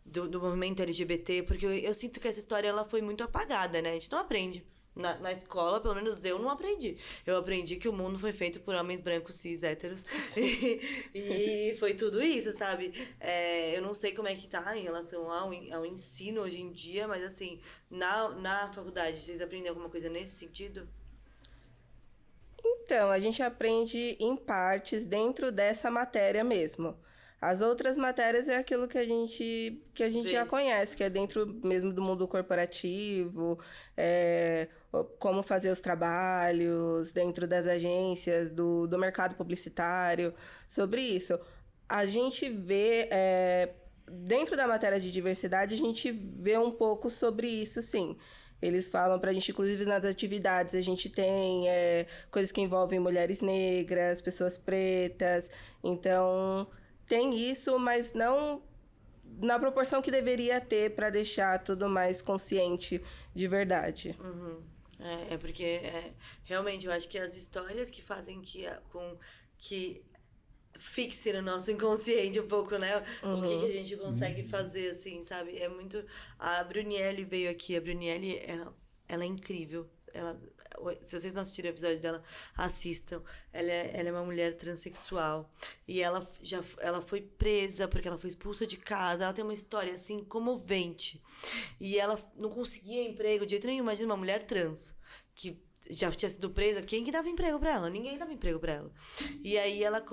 do movimento LGBT, porque eu sinto que essa história ela foi muito apagada, né? A gente não aprende. Na escola, pelo menos eu não aprendi. Eu aprendi que o mundo foi feito por homens brancos, cis, héteros. E foi tudo isso, sabe? Eu não sei como é que tá em relação ao ensino hoje em dia, mas assim, na faculdade, vocês aprendem alguma coisa nesse sentido? Então, a gente aprende em partes dentro dessa matéria mesmo. As outras matérias é aquilo que a gente já conhece, que é dentro mesmo do mundo corporativo, como fazer os trabalhos dentro das agências, do mercado publicitário, sobre isso. A gente vê, dentro da matéria de diversidade, a gente vê um pouco sobre isso, sim. Eles falam pra gente, inclusive nas atividades, a gente tem coisas que envolvem mulheres negras, pessoas pretas, então tem isso, mas não na proporção que deveria ter para deixar tudo mais consciente de verdade. Uhum. Porque realmente eu acho que as histórias que fazem que fixe no nosso inconsciente um pouco, né? O que a gente consegue fazer, assim, sabe? É muito... A Brunielle veio aqui. A Brunielle, ela é incrível. Se vocês não assistiram o episódio dela, assistam. Ela é uma mulher transexual. E ela foi presa porque ela foi expulsa de casa. Ela tem uma história, assim, comovente. E ela não conseguia emprego de jeito nenhum. Imagina uma mulher trans que já tinha sido presa, quem que dava emprego pra ela? Ninguém dava emprego pra ela. E aí ela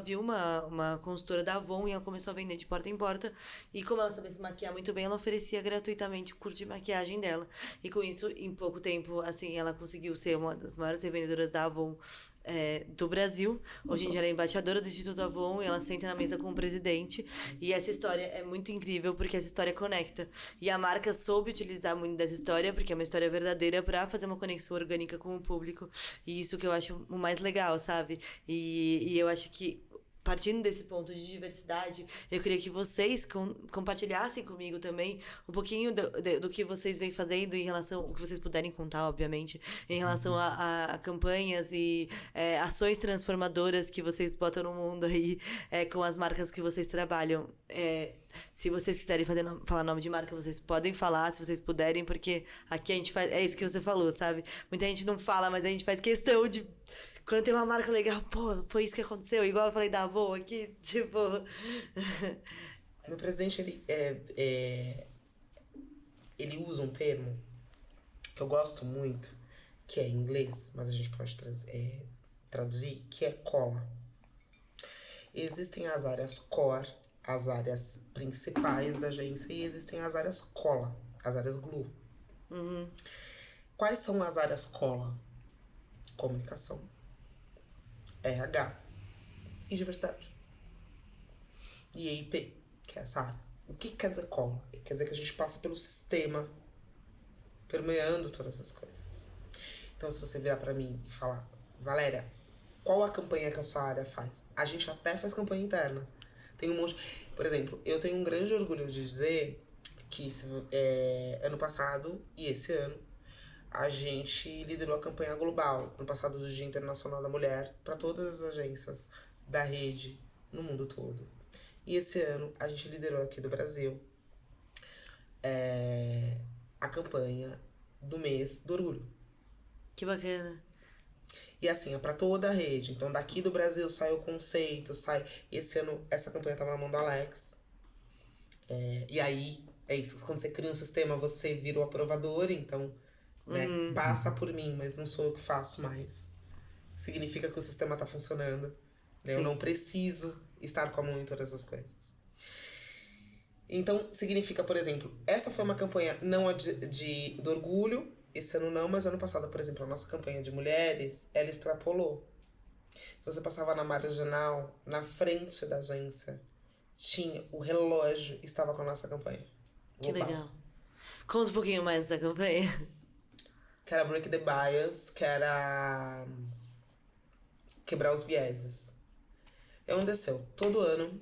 viu uma consultora da Avon e ela começou a vender de porta em porta. E como ela sabia se maquiar muito bem, ela oferecia gratuitamente o curso de maquiagem dela. E com isso, em pouco tempo, assim, ela conseguiu ser uma das maiores revendedoras da Avon do Brasil. Hoje em dia ela é embaixadora do Instituto Avon e ela senta na mesa com o presidente. E essa história é muito incrível porque essa história conecta. E a marca soube utilizar muito dessa história, porque é uma história verdadeira, pra fazer uma conexão orgânica com o público. E isso que eu acho o mais legal, sabe? E eu acho que partindo desse ponto de diversidade, eu queria que vocês compartilhassem comigo também um pouquinho do que vocês vêm fazendo em relação, o que vocês puderem contar, obviamente, em relação a campanhas e ações transformadoras que vocês botam no mundo aí, com as marcas que vocês trabalham. Se vocês quiserem falar nome de marca, vocês podem falar, se vocês puderem, porque aqui a gente faz... É isso que você falou, sabe? Muita gente não fala, mas a gente faz questão de... Quando tem uma marca legal, pô, foi isso que aconteceu. Igual eu falei da Avon aqui, tipo... Meu presidente, ele usa um termo que eu gosto muito, que é em inglês, mas a gente pode traduzir, que é cola. Existem as áreas core, as áreas principais da agência, e existem as áreas cola, as áreas glue. Quais são as áreas cola? Comunicação, RH e diversidade. E EIP, que é essa área. O que quer dizer cola? Quer dizer que a gente passa pelo sistema, permeando todas essas coisas. Então, se você virar pra mim e falar, Valéria, qual a campanha que a sua área faz? A gente até faz campanha interna. Tem um monte... Por exemplo, eu tenho um grande orgulho de dizer que ano passado e esse ano, a gente liderou a campanha global, no passado do Dia Internacional da Mulher, para todas as agências da rede no mundo todo. E esse ano a gente liderou aqui do Brasil a campanha do mês do orgulho. Que bacana. E assim, é pra toda a rede. Então daqui do Brasil sai o conceito, Esse ano essa campanha tava na mão do Alex. E aí, é isso. Quando você cria um sistema, você vira o aprovador, então... Né? Passa por mim, mas não sou eu que faço mais. Significa que o sistema tá funcionando, né? Eu não preciso estar com a mão em todas as coisas. Então, significa, por exemplo, essa foi uma campanha não do orgulho, esse ano não, mas ano passado, por exemplo, a nossa campanha de mulheres, ela extrapolou. Se você passava na marginal, na frente da agência, tinha o relógio, estava com a nossa campanha global. Que legal. Conta um pouquinho mais dessa campanha. Que era Break the Bias, que era quebrar os vieses. É onde desceu. Todo ano,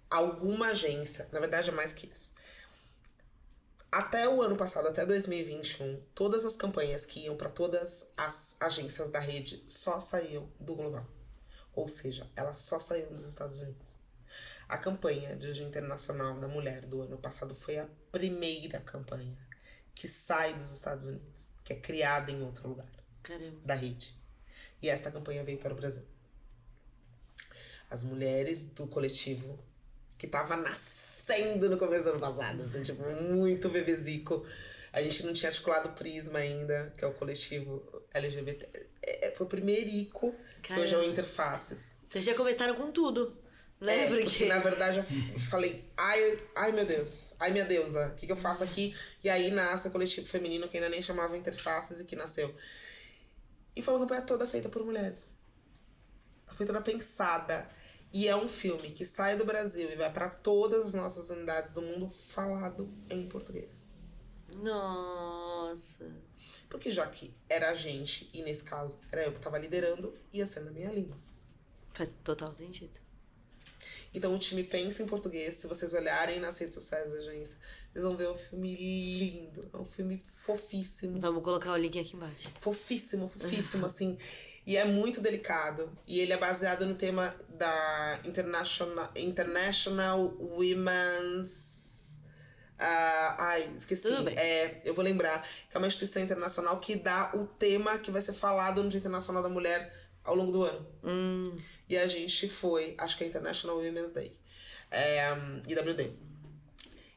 alguma agência, na verdade é mais que isso. Até o ano passado, até 2021, todas as campanhas que iam para todas as agências da rede só saíam do global. Ou seja, elas só saíam dos Estados Unidos. A campanha de Dia Internacional da Mulher do ano passado foi a primeira campanha que sai dos Estados Unidos, que é criada em outro lugar. Caramba. Da rede. E esta campanha veio para o Brasil. As mulheres do coletivo, que tava nascendo no começo do ano passado, assim, tipo, muito bebezico. A gente não tinha articulado o Prisma ainda, que é o coletivo LGBT. Foi o primeirico, que hoje é o Interfaces. Vocês já começaram com tudo, né? Porque na verdade eu falei, ai meu Deus, ai minha deusa, o que eu faço aqui? E aí nasce o coletivo feminino, que ainda nem chamava Interfaces, e que nasceu. E foi uma campanha toda feita por mulheres. Foi toda pensada. E é um filme que sai do Brasil e vai para todas as nossas unidades do mundo falado em português. Nossa. Porque já que era a gente, e nesse caso era eu que estava liderando, ia ser na minha língua. Faz total sentido. Então o time pensa em português. Se vocês olharem nas redes sociais da agência, vocês vão ver um filme lindo. É um filme fofíssimo. Vamos colocar o link aqui embaixo. Fofíssimo, assim. E é muito delicado. E ele é baseado no tema da International Women's... esqueci. Tudo bem. Eu vou lembrar. Que é uma instituição internacional que dá o tema que vai ser falado no Dia Internacional da Mulher ao longo do ano. E a gente foi, acho que é International Women's Day. IWD.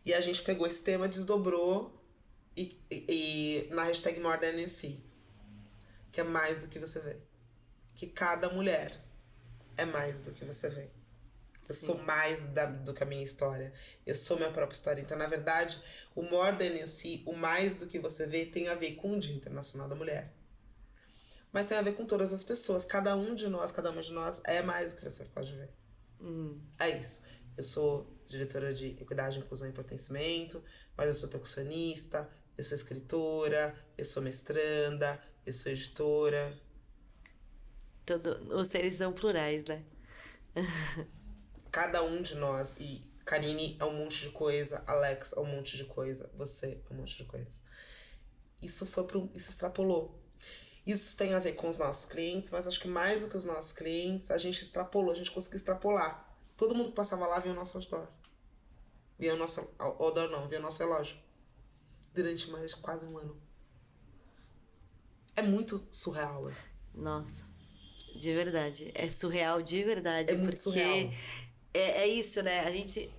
E a gente pegou esse tema, desdobrou e na hashtag More Than You See. Que é mais do que você vê. Que cada mulher é mais do que você vê. Eu sou mais do que a minha história. Eu sou minha própria história. Então, na verdade, o More Than You See, o mais do que você vê, tem a ver com o Dia Internacional da Mulher. Mas tem a ver com todas as pessoas. Cada uma de nós é mais do que você pode ver. É isso. Eu sou diretora de Equidade, Inclusão e Pertencimento, mas eu sou percussionista, eu sou escritora, eu sou mestranda, eu sou editora. Os seres são plurais, né? Cada um de nós, e Karine é um monte de coisa, Alex é um monte de coisa, você é um monte de coisa. Isso extrapolou. Isso tem a ver com os nossos clientes, mas acho que mais do que os nossos clientes, a gente extrapolou, a gente conseguiu extrapolar. Todo mundo que passava lá via o nosso outdoor. Via o nosso via o nosso relógio. Durante mais de quase um ano. É muito surreal. Nossa, de verdade. É surreal de verdade. É muito surreal. É isso, né? A gente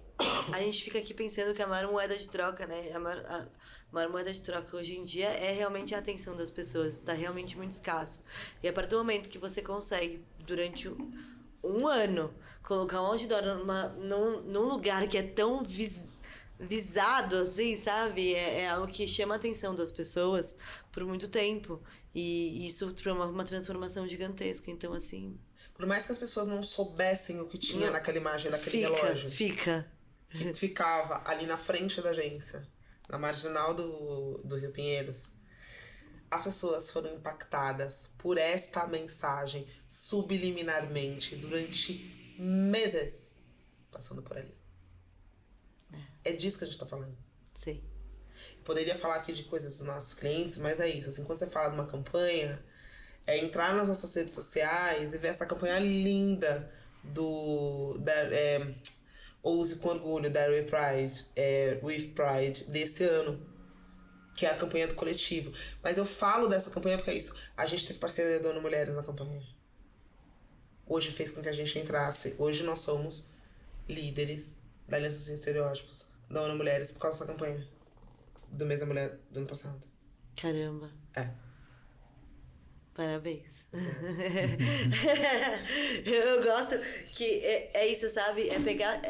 fica aqui pensando que a maior moeda de troca, né? A maior moeda de troca hoje em dia é realmente a atenção das pessoas. Está realmente muito escasso. E a partir do momento que você consegue, durante um ano, colocar um outdoor num lugar que é tão visado, assim, sabe? É algo que chama a atenção das pessoas por muito tempo. E isso promove uma transformação gigantesca. Então, assim... Por mais que as pessoas não soubessem o que tinha naquela imagem, naquele relógio. Que ficava ali na frente da agência, na marginal do Rio Pinheiros. As pessoas foram impactadas por esta mensagem subliminarmente durante meses passando por ali. É disso que a gente tá falando. Sim. Eu poderia falar aqui de coisas dos nossos clientes, mas é isso. Assim, quando você fala de uma campanha, é entrar nas nossas redes sociais e ver essa campanha linda Ouse com Orgulho, da With Pride, desse ano, que é a campanha do coletivo. Mas eu falo dessa campanha porque é isso. A gente teve parceria da ONU Mulheres na campanha. Hoje fez com que a gente entrasse. Hoje nós somos líderes da Aliança Sem Estereótipos, da ONU Mulheres, por causa dessa campanha do mês da mulher do ano passado. Caramba. Parabéns. Eu gosto que é isso, sabe? É pegar...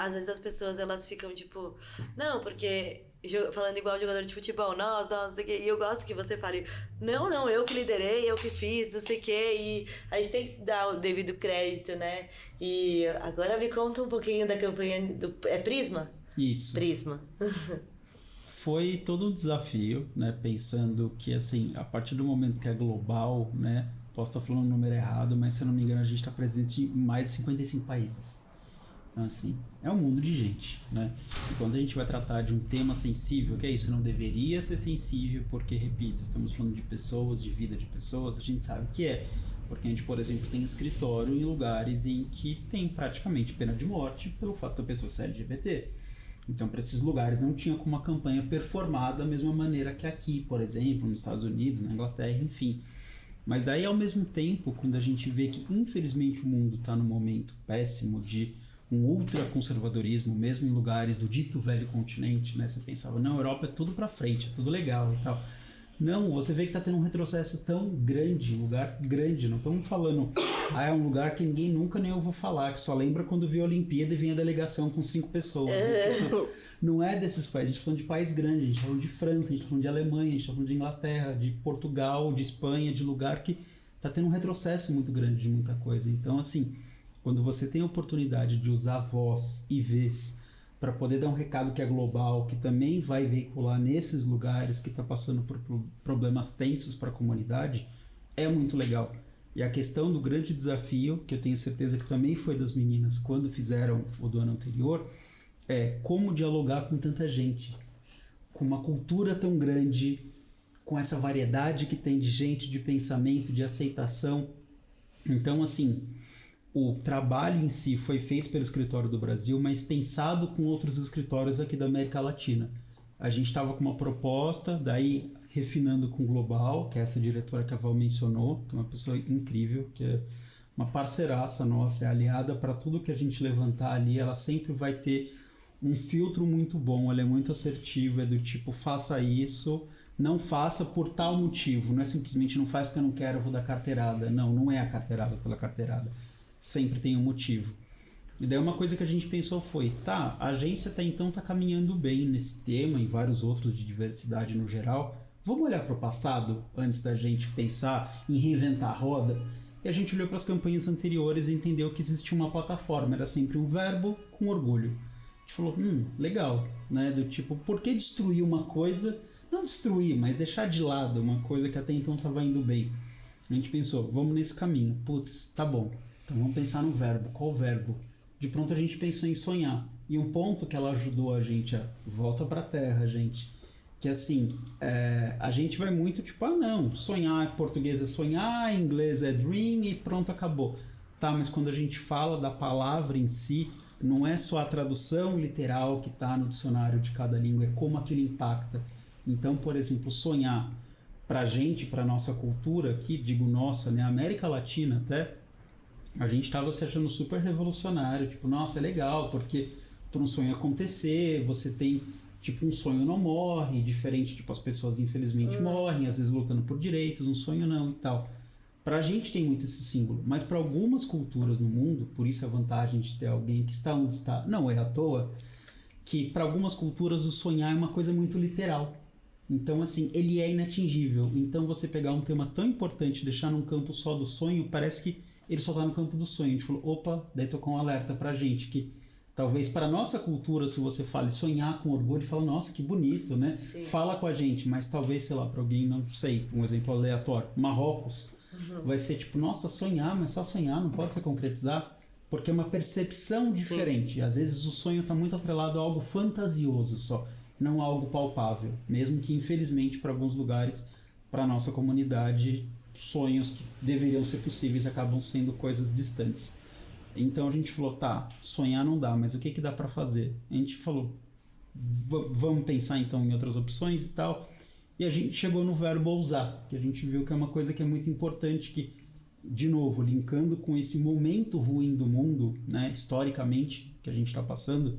às vezes as pessoas, elas ficam tipo... Não, porque... Falando igual jogador de futebol. Nós, não sei o quê. E eu gosto que você fale... Não, eu que liderei, eu que fiz, não sei o quê. E a gente tem que se dar o devido crédito, né? E agora me conta um pouquinho da campanha do... É Prisma? Isso. Prisma. Foi todo um desafio, né? Pensando que, assim, a partir do momento que é global, né? posso estar falando o número errado, mas se eu não me engano a gente está presente em mais de 55 países. Então, assim, é um mundo de gente, né? E quando a gente vai tratar de um tema sensível, que é isso, não deveria ser sensível, porque, repito, estamos falando de pessoas, de vida de pessoas, a gente sabe que é. Porque a gente, por exemplo, tem escritório em lugares em que tem praticamente pena de morte pelo fato da pessoa ser LGBT. Então, para esses lugares não tinha como uma campanha performada da mesma maneira que aqui, por exemplo, nos Estados Unidos, na Inglaterra, enfim. Mas daí, ao mesmo tempo, quando a gente vê que, infelizmente, o mundo está num momento péssimo de um ultraconservadorismo, mesmo em lugares do dito velho continente, né? Você pensava, não, a Europa é tudo pra frente, é tudo legal e tal. Não, você vê que tá tendo um retrocesso tão grande, um lugar grande, não estamos falando, é um lugar que ninguém nunca nem ouviu falar, que só lembra quando vê a Olimpíada e vem a delegação com 5 pessoas. Né? Não é desses países, a gente tá falando de país grande, a gente tá falando de França, a gente tá falando de Alemanha, a gente tá falando de Inglaterra, de Portugal, de Espanha, de lugar que tá tendo um retrocesso muito grande de muita coisa. Então, assim, quando você tem a oportunidade de usar voz e vez para poder dar um recado que é global, que também vai veicular nesses lugares que está passando por problemas tensos para a comunidade, é muito legal. E a questão do grande desafio, que eu tenho certeza que também foi das meninas quando fizeram o do ano anterior, é como dialogar com tanta gente, com uma cultura tão grande, com essa variedade que tem de gente, de pensamento, de aceitação. Então, assim, o trabalho em si foi feito pelo escritório do Brasil, mas pensado com outros escritórios aqui da América Latina. A gente estava com uma proposta, daí refinando com o Global, que é essa diretora que a Val mencionou, que é uma pessoa incrível, que é uma parceiraça nossa, é aliada para tudo que a gente levantar ali, ela sempre vai ter um filtro muito bom, ela é muito assertiva, é do tipo, faça isso, não faça por tal motivo, não é simplesmente não faz porque eu não quero, eu vou dar carteirada. Não, não é a carteirada pela carteirada. Sempre tem um motivo. E daí uma coisa que a gente pensou foi, tá, a agência até então tá caminhando bem nesse tema e vários outros de diversidade no geral. Vamos olhar para o passado antes da gente pensar em reinventar a roda? E a gente olhou para as campanhas anteriores e entendeu que existia uma plataforma, era sempre um verbo com orgulho. A gente falou, legal, né? Do tipo, por que destruir uma coisa? Não destruir, mas deixar de lado uma coisa que até então estava indo bem. A gente pensou, vamos nesse caminho. Putz, tá bom. Então vamos pensar no verbo. Qual verbo? De pronto a gente pensou em sonhar. E um ponto que ela ajudou a gente a volta pra terra, gente. Que assim, a gente vai muito tipo, não, sonhar, português é sonhar, inglês é dream e pronto, acabou. Tá, mas quando a gente fala da palavra em si, não é só a tradução literal que tá no dicionário de cada língua, é como aquilo impacta. Então, por exemplo, sonhar pra gente, pra nossa cultura aqui, digo nossa, né, América Latina até, a gente estava se achando super revolucionário, tipo, nossa, é legal, porque por um sonho acontecer, você tem, tipo, um sonho não morre, diferente, tipo, as pessoas infelizmente morrem, às vezes lutando por direitos, um sonho não e tal. Pra gente tem muito esse símbolo, mas para algumas culturas no mundo, por isso a vantagem de ter alguém que está onde está, não é à toa, que para algumas culturas o sonhar é uma coisa muito literal. Então, assim, ele é inatingível. Então, você pegar um tema tão importante e deixar num campo só do sonho, parece que ele só tá no campo do sonho. A gente falou, opa, daí tocou um alerta pra gente, que talvez para nossa cultura, se você fale sonhar com orgulho, fala, nossa, que bonito, né? Sim. Fala com a gente, mas talvez, sei lá, pra alguém, não sei, um exemplo aleatório, Marrocos, vai ser tipo, nossa, sonhar, mas só sonhar, não pode ser concretizar, porque é uma percepção diferente. Às vezes o sonho tá muito atrelado a algo fantasioso só, não a algo palpável, mesmo que infelizmente para alguns lugares, para nossa comunidade, sonhos que deveriam ser possíveis acabam sendo coisas distantes. Então a gente falou, tá, sonhar não dá, mas o que dá para fazer? A gente falou, vamos pensar então em outras opções e tal, e a gente chegou no verbo ousar, que a gente viu que é uma coisa que é muito importante, que, de novo, linkando com esse momento ruim do mundo, né, historicamente, que a gente está passando,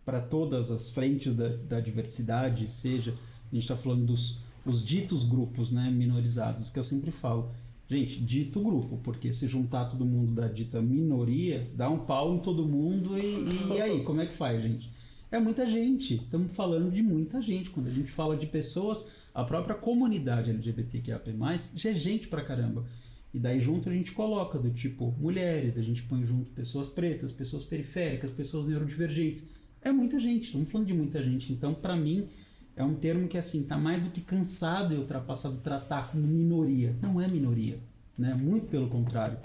para todas as frentes da diversidade, seja, a gente está falando os ditos grupos, né, minorizados, que eu sempre falo, gente, dito grupo, porque se juntar todo mundo da dita minoria, dá um pau em todo mundo e aí, como é que faz, gente? É muita gente, estamos falando de muita gente, quando a gente fala de pessoas, a própria comunidade LGBTQIA+, já é gente pra caramba, e daí junto a gente coloca do tipo mulheres, a gente põe junto pessoas pretas, pessoas periféricas, pessoas neurodivergentes, é muita gente, estamos falando de muita gente, então pra mim, é um termo que, assim, tá mais do que cansado e ultrapassado tratar como minoria. Não é minoria. né? Muito pelo contrário.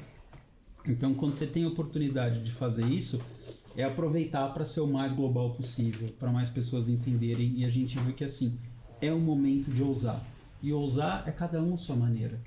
Então, quando você tem a oportunidade de fazer isso, é aproveitar para ser o mais global possível, para mais pessoas entenderem, e a gente vê que assim, é o momento de ousar. E ousar é cada um a sua maneira.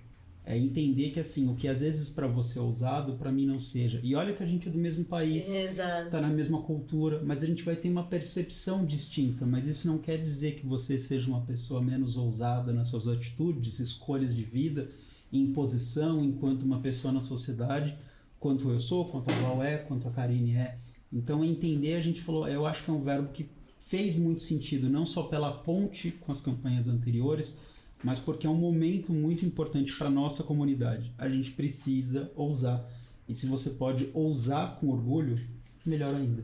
É entender que assim, o que às vezes para você é ousado, para mim não seja. E olha que a gente é do mesmo país, Exato. tá na mesma cultura, mas a gente vai ter uma percepção distinta, mas isso não quer dizer que você seja uma pessoa menos ousada nas suas atitudes, escolhas de vida, em posição, enquanto uma pessoa na sociedade, quanto eu sou, quanto a Val é, quanto a Karine é. Então, entender, a gente falou, eu acho que é um verbo que fez muito sentido, não só pela ponte com as campanhas anteriores, mas porque é um momento muito importante para a nossa comunidade. A gente precisa ousar. E se você pode ousar com orgulho, melhor ainda.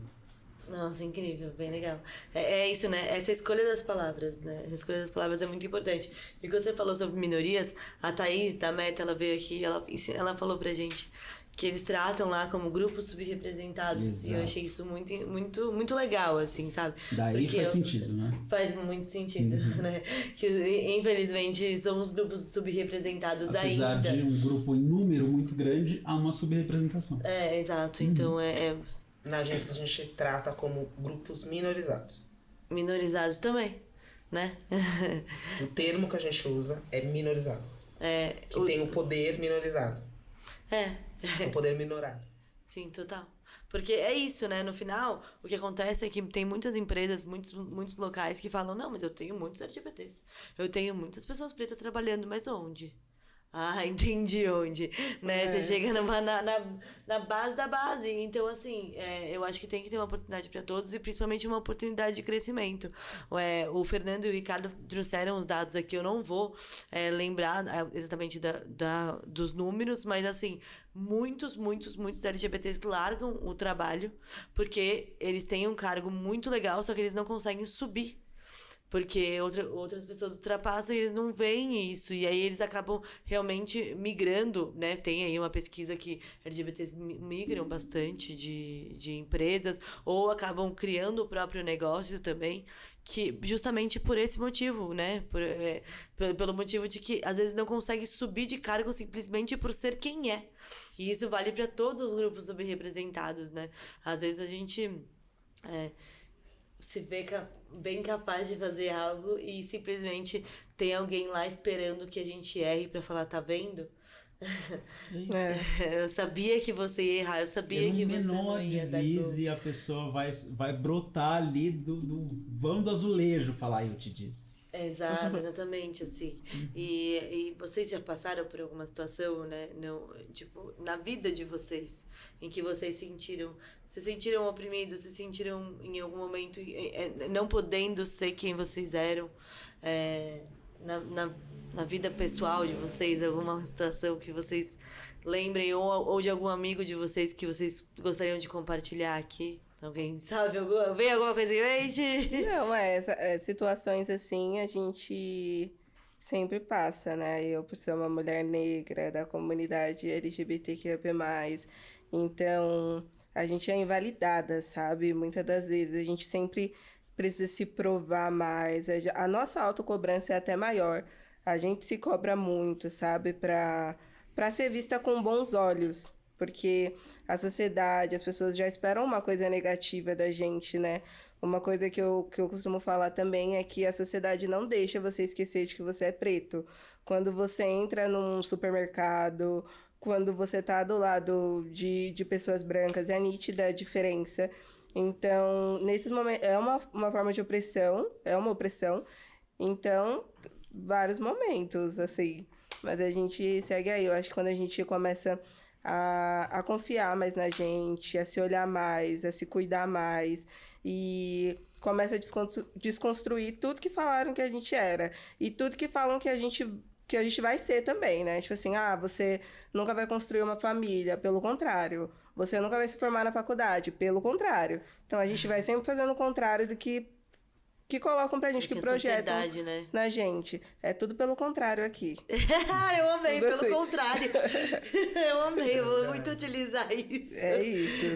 Nossa, incrível, bem legal. É isso, né? Essa escolha das palavras, né? Essa escolha das palavras é muito importante. E quando você falou sobre minorias, a Thaís, da Meta, ela veio aqui, ela falou pra gente que eles tratam lá como grupos subrepresentados. Exato. E eu achei isso muito legal, assim, sabe? Daí faz sentido, né? Faz muito sentido, né? Que, infelizmente, somos grupos subrepresentados Apesar ainda. de um grupo em número muito grande, há uma subrepresentação. É, exato. Então, Na agência a gente trata como grupos minorizados. minorizados também, né? O termo que a gente usa é minorizado. Que tem o poder minorizado. O poder minorado. Sim, total. Porque é isso, né? No final, o que acontece é que tem muitas empresas, muitos locais que falam, não, mas eu tenho muitos LGBTs. Eu tenho muitas pessoas pretas trabalhando, mas onde? Ah, entendi onde, né? Você chega na base da base. Então, assim, eu acho que tem que ter uma oportunidade para todos e principalmente uma oportunidade de crescimento. O Fernando e o Ricardo trouxeram os dados aqui, eu não vou lembrar exatamente dos números, mas, assim, muitos LGBTs largam o trabalho porque eles têm um cargo muito legal, só que eles não conseguem subir. Porque outras pessoas ultrapassam e eles não veem isso. E aí eles acabam realmente migrando, né? Tem aí uma pesquisa que LGBTs migram bastante de empresas ou acabam criando o próprio negócio também, que justamente por esse motivo, né? Pelo motivo de que às vezes não consegue subir de cargo simplesmente por ser quem é. E isso vale para todos os grupos subrepresentados, né? Às vezes a gente se vê bem capaz de fazer algo e simplesmente tem alguém lá esperando que a gente erre pra falar, tá vendo? Eu sabia que você ia errar, eu sabia que você não ia dar deslize, a pessoa vai brotar ali do vão do azulejo, falar, eu te disse. Exato, exatamente, assim. E vocês já passaram por alguma situação, né? Tipo, na vida de vocês, em que vocês se sentiram oprimidos, se sentiram em algum momento não podendo ser quem vocês eram, na vida pessoal de vocês, alguma situação que vocês lembrem, ou de algum amigo de vocês que vocês gostariam de compartilhar aqui? Alguém sabe? Vem alguma coisa em mente? Não, situações assim a gente sempre passa, né? Eu, por ser uma mulher negra da comunidade LGBTQIA+, então a gente é invalidada, sabe? Muitas das vezes a gente sempre precisa se provar mais. A nossa autocobrança é até maior. A gente se cobra muito, sabe? Pra ser vista com bons olhos. Porque a sociedade, as pessoas já esperam uma coisa negativa da gente, né? Uma coisa que eu costumo falar também é que a sociedade não deixa você esquecer de que você é preto. Quando você entra num supermercado, quando você tá do lado de pessoas brancas, é nítida a diferença. Então, nesses momentos, é uma forma de opressão, é uma opressão. Então, vários momentos, assim. Mas a gente segue aí. Eu acho que quando a gente começa a confiar mais na gente, a se olhar mais, a se cuidar mais e começa a desconstruir tudo que falaram que a gente era e tudo que falam que a gente vai ser também, né? Tipo assim, você nunca vai construir uma família, pelo contrário. Você nunca vai se formar na faculdade, pelo contrário. Então a gente vai sempre fazendo o contrário do que colocam pra gente, que projetam né? na gente. É tudo pelo contrário aqui. Eu amei, Tudo pelo assim. contrário. Eu amei, eu vou muito utilizar isso. É isso.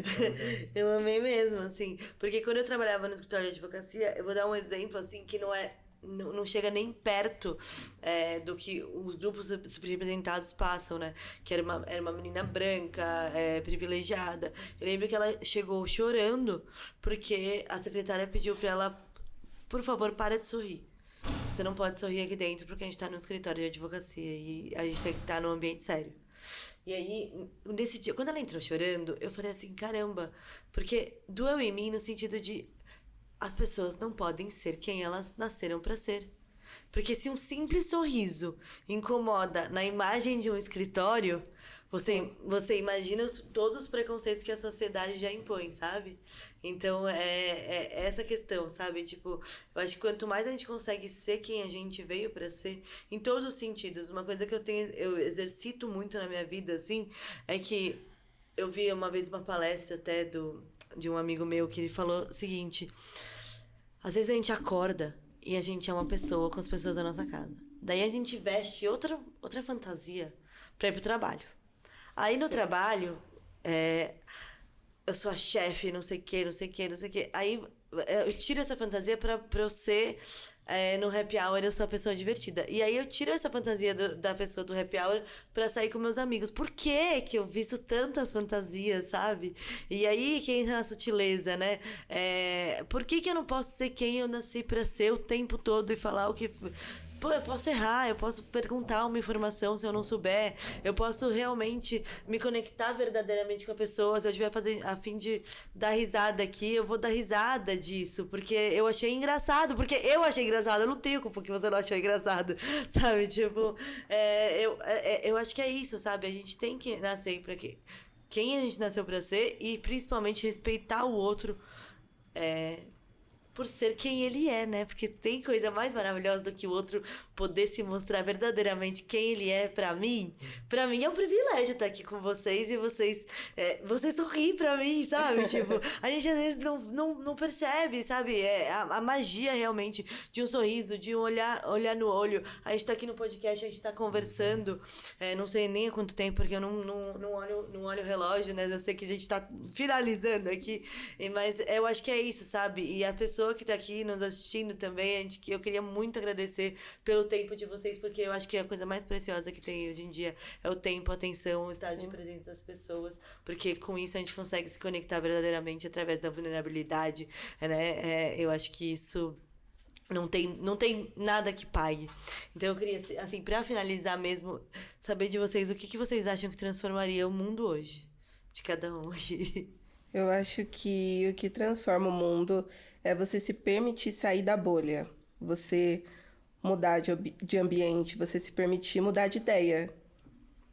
Eu amei mesmo, assim. Porque quando eu trabalhava no escritório de advocacia, eu vou dar um exemplo, assim, que não é não chega nem perto do que os grupos subrepresentados passam, né? Que era uma menina branca, privilegiada. Eu lembro que ela chegou chorando porque a secretária pediu pra ela, por favor, para de sorrir. Você não pode sorrir aqui dentro porque a gente tá no escritório de advocacia e a gente tem que estar num ambiente sério. E aí, nesse dia, quando ela entrou chorando, eu falei assim, caramba, porque doeu em mim no sentido de as pessoas não podem ser quem elas nasceram pra ser. Porque se um simples sorriso incomoda na imagem de um escritório, você imagina todos os preconceitos que a sociedade já impõe, sabe? Então, é essa questão, sabe? Tipo, eu acho que quanto mais a gente consegue ser quem a gente veio pra ser, em todos os sentidos, uma coisa que eu exercito muito na minha vida, assim, é que eu vi uma vez uma palestra até de um amigo meu que ele falou o seguinte: às vezes a gente acorda e a gente é uma pessoa com as pessoas da nossa casa. Daí a gente veste outra fantasia pra ir pro trabalho. Aí no trabalho, eu sou a chefe, não sei o que. Aí eu tiro essa fantasia pra eu ser, no happy hour, eu sou a pessoa divertida. E aí eu tiro essa fantasia da pessoa do happy hour pra sair com meus amigos. Por que eu visto tantas fantasias, sabe? E aí que entra na sutileza, né? Por que eu não posso ser quem eu nasci pra ser o tempo todo e falar o que... Pô, eu posso errar, eu posso perguntar uma informação se eu não souber, eu posso realmente me conectar verdadeiramente com a pessoa. Se eu estiver a fim de dar risada aqui, eu vou dar risada disso, porque eu achei engraçado, eu não tenho culpa que você não achou engraçado, sabe? Tipo, eu acho que é isso, sabe? A gente tem que nascer pra quem a gente nasceu pra ser e principalmente respeitar o outro, por ser quem ele é, né? Porque tem coisa mais maravilhosa do que o outro poder se mostrar verdadeiramente quem ele é pra mim. Pra mim é um privilégio estar aqui com vocês e vocês sorriem pra mim, sabe? Tipo, a gente às vezes não percebe, sabe? A magia realmente de um sorriso, de um olhar no olho. A gente tá aqui no podcast, a gente tá conversando, não sei nem há quanto tempo, porque eu não olho o relógio, né? Eu sei que a gente tá finalizando aqui, mas eu acho que é isso, sabe? E a pessoa que tá aqui nos assistindo também, eu queria muito agradecer pelo tempo de vocês, porque eu acho que a coisa mais preciosa que tem hoje em dia é o tempo, a atenção, o estado de presença das pessoas, porque com isso a gente consegue se conectar verdadeiramente através da vulnerabilidade, né? Eu acho que isso não tem nada que pague. Então eu queria, assim, pra finalizar mesmo, saber de vocês o que vocês acham que transformaria o mundo hoje, de cada um aqui. Eu acho que o que transforma o mundo é você se permitir sair da bolha, você mudar de ambiente, você se permitir mudar de ideia.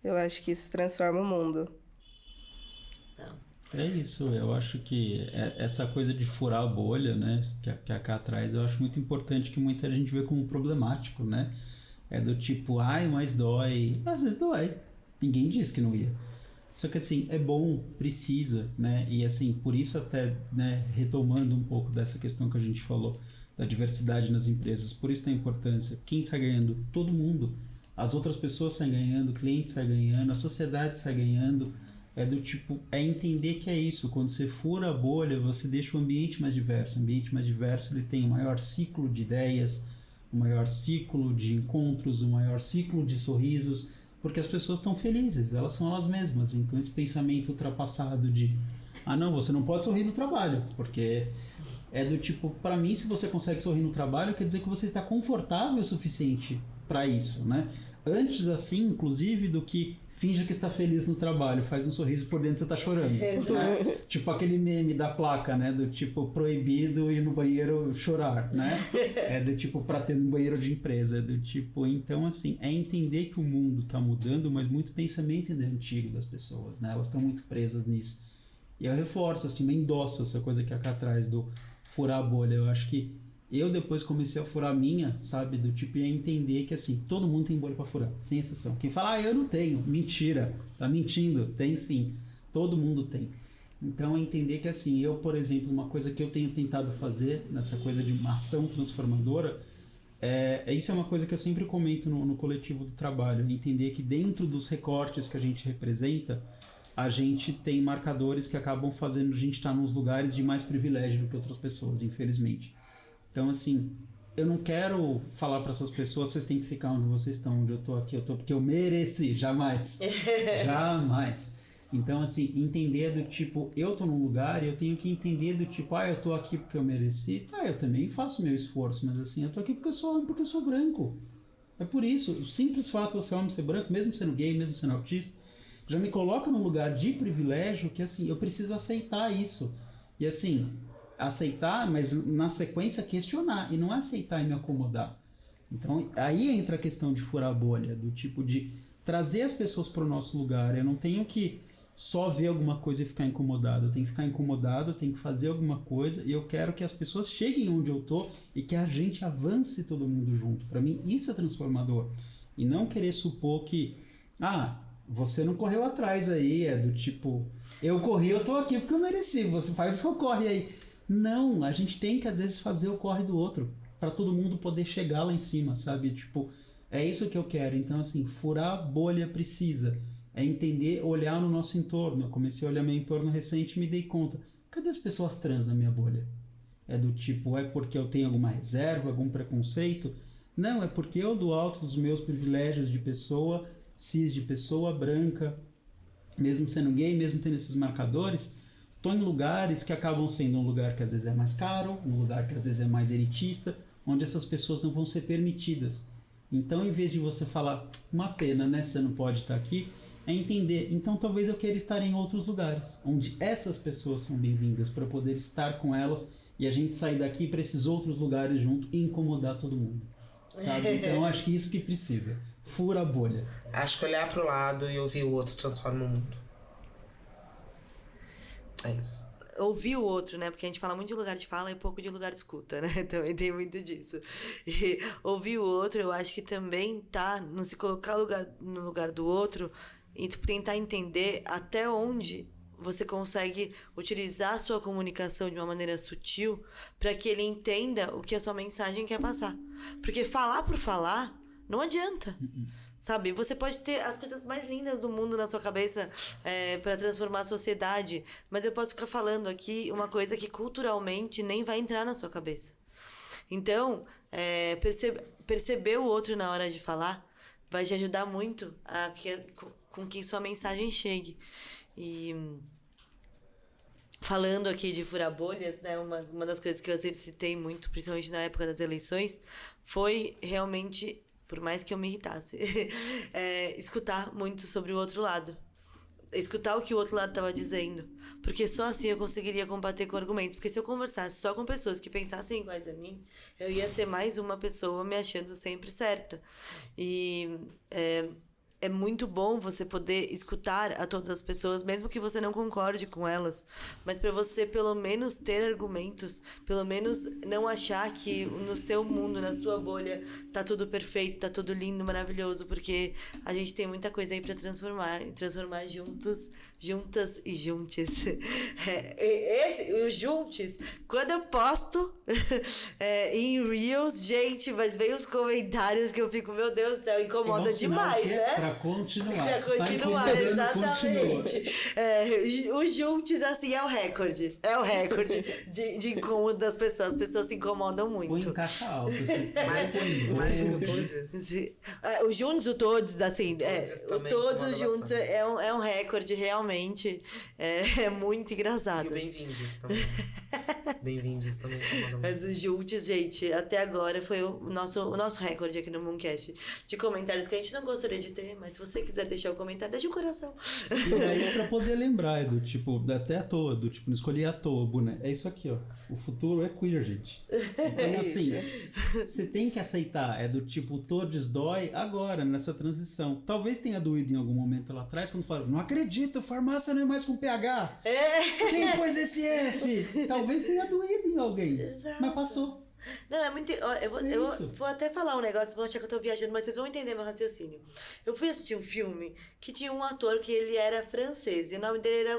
Eu acho que isso transforma o mundo. Não. É isso, eu acho que essa coisa de furar a bolha, né, que a Cá traz, eu acho muito importante, que muita gente vê como problemático, né? É do tipo, mas dói. Às vezes dói. Ninguém disse que não ia. Só que assim, é bom, precisa, né? E assim, por isso até, né, retomando um pouco dessa questão que a gente falou, da diversidade nas empresas, por isso da importância. Quem sai ganhando? Todo mundo. As outras pessoas saem ganhando, o cliente sai ganhando, a sociedade sai ganhando. É do tipo, entender que é isso. Quando você fura a bolha, você deixa o ambiente mais diverso. O ambiente mais diverso, ele tem um maior ciclo de ideias, um maior ciclo de encontros, um maior ciclo de sorrisos, porque as pessoas estão felizes, elas são elas mesmas. Então esse pensamento ultrapassado de não, você não pode sorrir no trabalho, porque é do tipo, para mim, se você consegue sorrir no trabalho, quer dizer que você está confortável o suficiente para isso, né? Antes assim, inclusive, do que finja que está feliz no trabalho, faz um sorriso, por dentro você está chorando, né? Tipo aquele meme da placa, né? Do tipo, proibido ir no banheiro chorar, né? É do tipo, para ter no banheiro de empresa, do tipo, então assim, é entender que o mundo está mudando, mas muito pensamento ainda antigo das pessoas, né? Elas estão muito presas nisso. E eu reforço, assim, eu endosso essa coisa que a Cá traz do furar a bolha. Eu acho que eu depois comecei a furar a minha, sabe? Do tipo, ia entender que assim, todo mundo tem bolha pra furar, sem exceção. Quem fala, eu não tenho, mentira, tá mentindo, tem sim, todo mundo tem. Então, entender que assim, eu, por exemplo, uma coisa que eu tenho tentado fazer nessa coisa de uma ação transformadora, isso é uma coisa que eu sempre comento no coletivo do trabalho, entender que dentro dos recortes que a gente representa, a gente tem marcadores que acabam fazendo a gente estar nos lugares de mais privilégio do que outras pessoas, infelizmente. Então, assim, eu não quero falar para essas pessoas, vocês têm que ficar onde vocês estão, onde eu tô aqui, porque eu mereci, jamais. Jamais. Então, assim, entender do tipo, eu tô num lugar e eu tenho que entender do tipo, eu tô aqui porque eu mereci. Tá, eu também faço meu esforço, mas assim, eu tô aqui porque eu sou homem, porque eu sou branco. É por isso, o simples fato de eu ser homem, ser branco, mesmo sendo gay, mesmo sendo autista, já me coloca num lugar de privilégio que, assim, eu preciso aceitar isso. E, assim, aceitar, mas na sequência questionar. E não é aceitar e me acomodar. Então, aí entra a questão de furar a bolha, do tipo de trazer as pessoas para o nosso lugar. Eu não tenho que só ver alguma coisa e ficar incomodado. Eu tenho que ficar incomodado, eu tenho que fazer alguma coisa e eu quero que as pessoas cheguem onde eu tô e que a gente avance todo mundo junto. Para mim, isso é transformador. E não querer supor que, você não correu atrás aí, é do tipo, eu corri, eu tô aqui porque eu mereci, você faz o seu corre aí. Não, a gente tem que às vezes fazer o corre do outro, para todo mundo poder chegar lá em cima, sabe? Tipo, é isso que eu quero. Então, assim, furar a bolha precisa. É entender, olhar no nosso entorno. Eu comecei a olhar meu entorno recente e me dei conta. Cadê as pessoas trans na minha bolha? É do tipo, é porque eu tenho alguma reserva, algum preconceito? Não, é porque eu, do alto dos meus privilégios de pessoa cis, de pessoa branca, mesmo sendo gay, mesmo tendo esses marcadores, estou em lugares que acabam sendo um lugar que às vezes é mais caro, um lugar que às vezes é mais elitista, onde essas pessoas não vão ser permitidas. Então, em vez de você falar, uma pena, né, você não pode estar aqui, é entender, então talvez eu queira estar em outros lugares, onde essas pessoas são bem-vindas, para poder estar com elas e a gente sair daqui para esses outros lugares junto e incomodar todo mundo, sabe? Então, acho que isso que precisa. Fura a bolha. Acho que olhar pro lado e ouvir o outro transforma o mundo. É isso. Ouvir o outro, né? Porque a gente fala muito de lugar de fala e pouco de lugar de escuta, né? Também tem muito disso. E ouvir o outro, eu acho que também tá no se colocar no lugar do outro e tentar entender até onde você consegue utilizar a sua comunicação de uma maneira sutil para que ele entenda o que a sua mensagem quer passar. Porque falar por falar não adianta. Sabe? Você pode ter as coisas mais lindas do mundo na sua cabeça para transformar a sociedade, mas eu posso ficar falando aqui uma coisa que culturalmente nem vai entrar na sua cabeça. Então, perceber o outro na hora de falar vai te ajudar muito com que sua mensagem chegue. E falando aqui de furar bolhas, né, uma das coisas que eu sempre citei muito, principalmente na época das eleições, foi realmente, por mais que eu me irritasse, escutar muito sobre o outro lado. Escutar o que o outro lado estava dizendo. Porque só assim eu conseguiria combater com argumentos. Porque se eu conversasse só com pessoas que pensassem iguais a mim, eu ia ser mais uma pessoa me achando sempre certa. E é muito bom você poder escutar a todas as pessoas, mesmo que você não concorde com elas, mas para você pelo menos ter argumentos, pelo menos não achar que no seu mundo, na sua bolha, tá tudo perfeito, tá tudo lindo, maravilhoso, porque a gente tem muita coisa aí para transformar juntas e juntes. Os juntes, quando eu posto em Reels, gente, mas vem os comentários que eu fico, meu Deus do céu, incomoda demais, né? Pra continuar. Pra continuar, exatamente. Os juntos, assim, é o recorde. É o recorde de incômodo das pessoas. As pessoas se incomodam muito. Põe em caixa alta. Assim. Mas o todos. Os juntos, o todos, assim. Também Todos incomoda juntos bastante. é um recorde, realmente. É muito engraçado. E o bem-vindos também. Bem-vindos também incomoda muito. Mas os juntos, gente, até agora foi o nosso recorde aqui no Mooncast de comentários que a gente não gostaria de ter, mas se você quiser deixar o comentário, deixa o coração. E daí pra poder lembrar, do tipo, até à toa, do tipo, não escolhi à toa o boné. É isso aqui, ó. O futuro é queer, gente. Então, assim, você tem que aceitar. É do tipo, todos dói agora, nessa transição. Talvez tenha doído em algum momento lá atrás, quando falaram, não acredito, farmácia não é mais com PH. Quem pôs esse F? Talvez tenha doído em alguém. Exato. Mas passou. Não, é muito. Eu vou até falar um negócio, vão achar que eu tô viajando, mas vocês vão entender meu raciocínio. Eu fui assistir um filme que tinha um ator que ele era francês, e o nome dele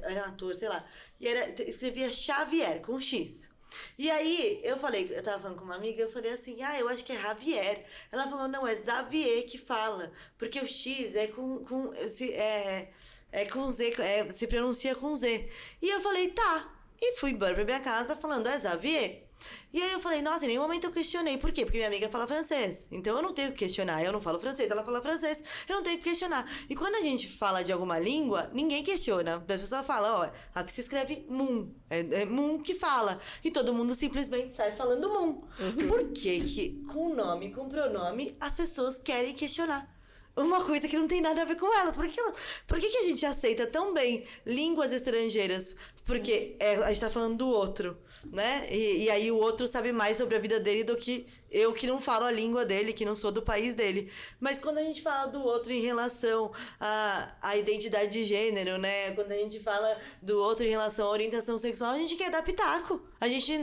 era um ator, sei lá, e escrevia Xavier, com X. E aí, eu tava falando com uma amiga, eu falei assim, eu acho que é Javier. Ela falou, não, é Xavier que fala, porque o X é com Z, se pronuncia com Z. E eu falei, tá. E fui embora pra minha casa falando, é Xavier. E aí eu falei, nossa, em nenhum momento eu questionei. Por quê? Porque minha amiga fala francês. Então eu não tenho que questionar. Eu não falo francês, ela fala francês. Eu não tenho que questionar. E quando a gente fala de alguma língua, ninguém questiona. A pessoa fala, ó, aqui se escreve Moon. É Moon que fala. E todo mundo simplesmente sai falando Moon. Por que com nome, com pronome, as pessoas querem questionar? Uma coisa que não tem nada a ver com elas. Por que a gente aceita tão bem línguas estrangeiras? Porque a gente tá falando do outro, né? E aí o outro sabe mais sobre a vida dele do que eu, que não falo a língua dele, que não sou do país dele. Mas quando a gente fala do outro em relação à identidade de gênero, né? Quando a gente fala do outro em relação à orientação sexual, a gente quer dar pitaco. A gente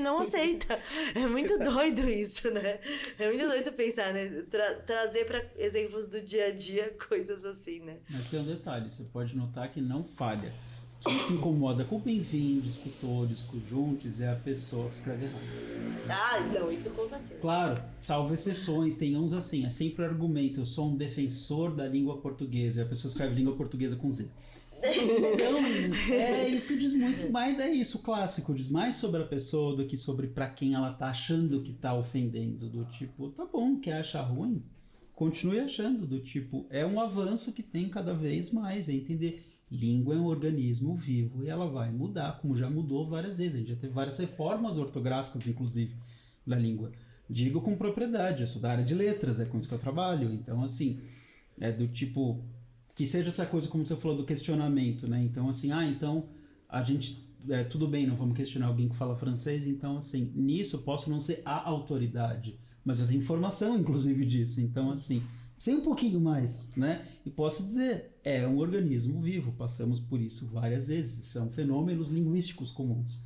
não aceita. É muito doido isso, né? É muito doido pensar, né? Trazer para exemplos do dia a dia coisas assim, né? Mas tem um detalhe, você pode notar que não falha. Quem se incomoda com bem-vindos, com todos, com juntos, é a pessoa que escreve errado. Ah, não, isso com certeza. Claro, salvo exceções, tem uns assim, é sempre o argumento, eu sou um defensor da língua portuguesa, e a pessoa escreve língua portuguesa com Z. Então, isso diz muito mais, é isso, o clássico, diz mais sobre a pessoa do que sobre pra quem ela tá achando que tá ofendendo, do tipo, tá bom, quer achar ruim? Continue achando, do tipo, é um avanço que tem cada vez mais, é entender. Língua é um organismo vivo e ela vai mudar, como já mudou várias vezes. A gente já teve várias reformas ortográficas, inclusive, da língua. Digo com propriedade, eu sou da área de letras, é com isso que eu trabalho. Então, assim, é do tipo... Que seja essa coisa, como você falou, do questionamento, né? Então, assim, então a gente... tudo bem, não vamos questionar alguém que fala francês. Então, assim, nisso eu posso não ser a autoridade, mas eu tenho informação, inclusive, disso. Então, assim... sei um pouquinho mais, né? E posso dizer, é um organismo vivo, passamos por isso várias vezes, são fenômenos linguísticos comuns.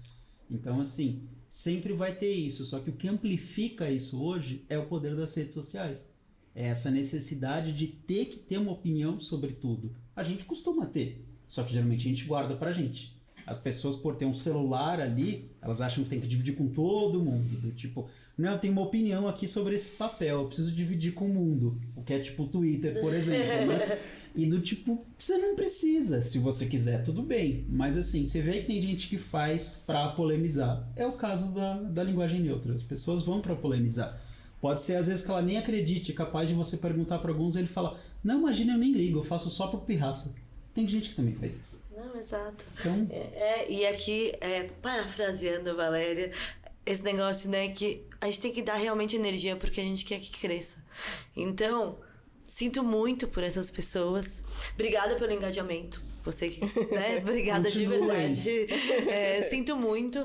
Então, assim, sempre vai ter isso, só que o que amplifica isso hoje é o poder das redes sociais. É essa necessidade de ter que ter uma opinião sobre tudo. A gente costuma ter, só que geralmente a gente guarda pra gente. As pessoas, por ter um celular ali, elas acham que tem que dividir com todo mundo. Do tipo, não, eu tenho uma opinião aqui sobre esse papel, eu preciso dividir com o mundo. O que é tipo o Twitter, por exemplo, né? E do tipo, você não precisa. Se você quiser, tudo bem. Mas assim, você vê que tem gente que faz pra polemizar. É o caso da linguagem neutra. As pessoas vão pra polemizar. Pode ser, às vezes, que ela nem acredite, capaz de você perguntar pra alguns e ele fala, não, imagina, eu nem ligo, eu faço só por pirraça. Tem gente que também faz isso. Não, exato. Então... E aqui, parafraseando, Valéria, esse negócio, né, que a gente tem que dar realmente energia porque a gente quer que cresça. Então, sinto muito por essas pessoas. Obrigada pelo engajamento. Você que, né? Obrigada de verdade. Sinto muito.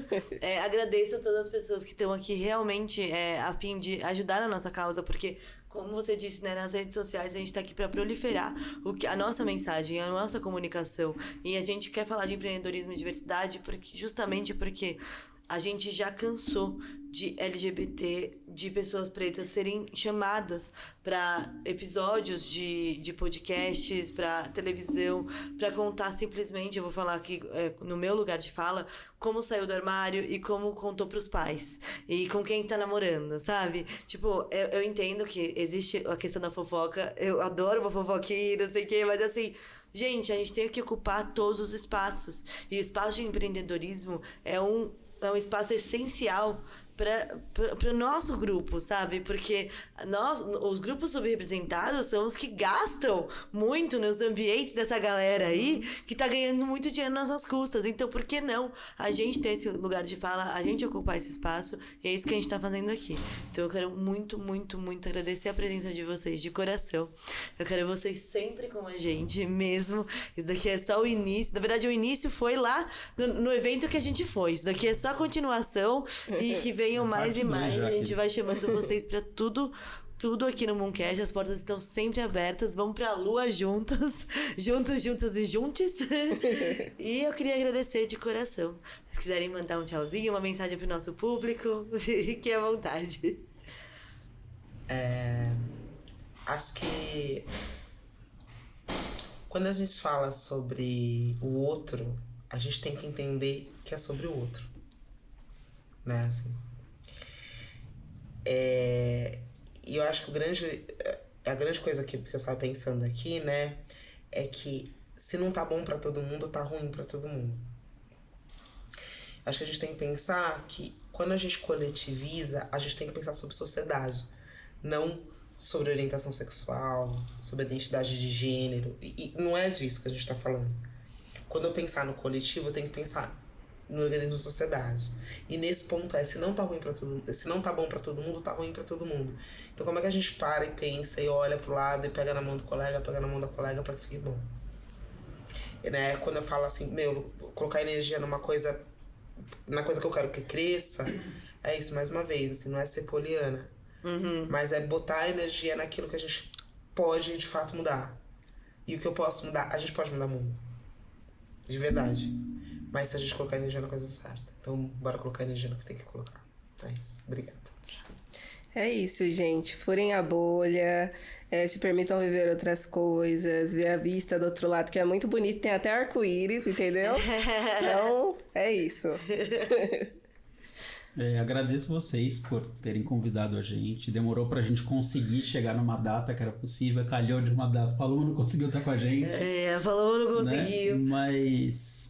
Agradeço a todas as pessoas que estão aqui realmente a fim de ajudar a nossa causa, porque... como você disse, né, nas redes sociais a gente está aqui para proliferar a nossa mensagem, a nossa comunicação. E a gente quer falar de empreendedorismo e diversidade justamente porque a gente já cansou de LGBT, de pessoas pretas serem chamadas para episódios de podcasts, para televisão, para contar simplesmente, eu vou falar aqui no meu lugar de fala, como saiu do armário e como contou pros pais. E com quem tá namorando, sabe? Tipo, eu entendo que existe a questão da fofoca, eu adoro uma fofoquinha, não sei o quê, mas assim... gente, a gente tem que ocupar todos os espaços. E o espaço de empreendedorismo é um espaço essencial para o nosso grupo, sabe? Porque os grupos subrepresentados são os que gastam muito nos ambientes dessa galera aí, que tá ganhando muito dinheiro nas nossas custas. Então, por que não a gente ter esse lugar de fala, a gente ocupar esse espaço? E é isso que a gente tá fazendo aqui. Então, eu quero muito, muito, muito agradecer a presença de vocês, de coração. Eu quero vocês sempre com a gente, mesmo. Isso daqui é só o início. Na verdade, o início foi lá no evento que a gente foi. Isso daqui é só a continuação e que venham mais e mais. A gente vai chamando vocês pra tudo aqui no Mooncast. As portas estão sempre abertas. Vamos pra lua juntas. Juntos e juntes. E eu queria agradecer de coração. Se vocês quiserem mandar um tchauzinho, uma mensagem pro nosso público, fiquem à vontade. Acho que quando a gente fala sobre o outro, a gente tem que entender que é sobre o outro, né, assim. E eu acho que a grande coisa que eu estava pensando aqui, né, é que se não tá bom pra todo mundo, tá ruim pra todo mundo. Acho que a gente tem que pensar que quando a gente coletiviza, a gente tem que pensar sobre sociedade, não sobre orientação sexual, sobre identidade de gênero. E não é disso que a gente tá falando. Quando eu pensar no coletivo, eu tenho que pensar no organismo sociedade. E nesse ponto se não tá ruim para todo mundo, se não tá bom para todo mundo, tá ruim para todo mundo. Então como é que a gente para e pensa e olha pro lado e pega na mão do colega, pega na mão da colega para que fique bom? E, né, quando eu falo assim, colocar energia na coisa que eu quero que cresça, é isso, mais uma vez, assim, não é ser poliana, mas é botar energia naquilo que a gente pode de fato mudar. E o que eu posso mudar, a gente pode mudar o mundo. De verdade. Mas se a gente colocar energia na coisa certa. Então, bora colocar energia no que tem que colocar. É isso. Obrigada. É isso, gente. Furem a bolha, se permitam viver outras coisas, ver a vista do outro lado, que é muito bonito, tem até arco-íris, entendeu? Então, é isso. Agradeço vocês por terem convidado a gente. Demorou pra gente conseguir chegar numa data que era possível. Calhou de uma data. O Paloma não conseguiu estar com a gente. A Paloma não conseguiu. Né? Mas,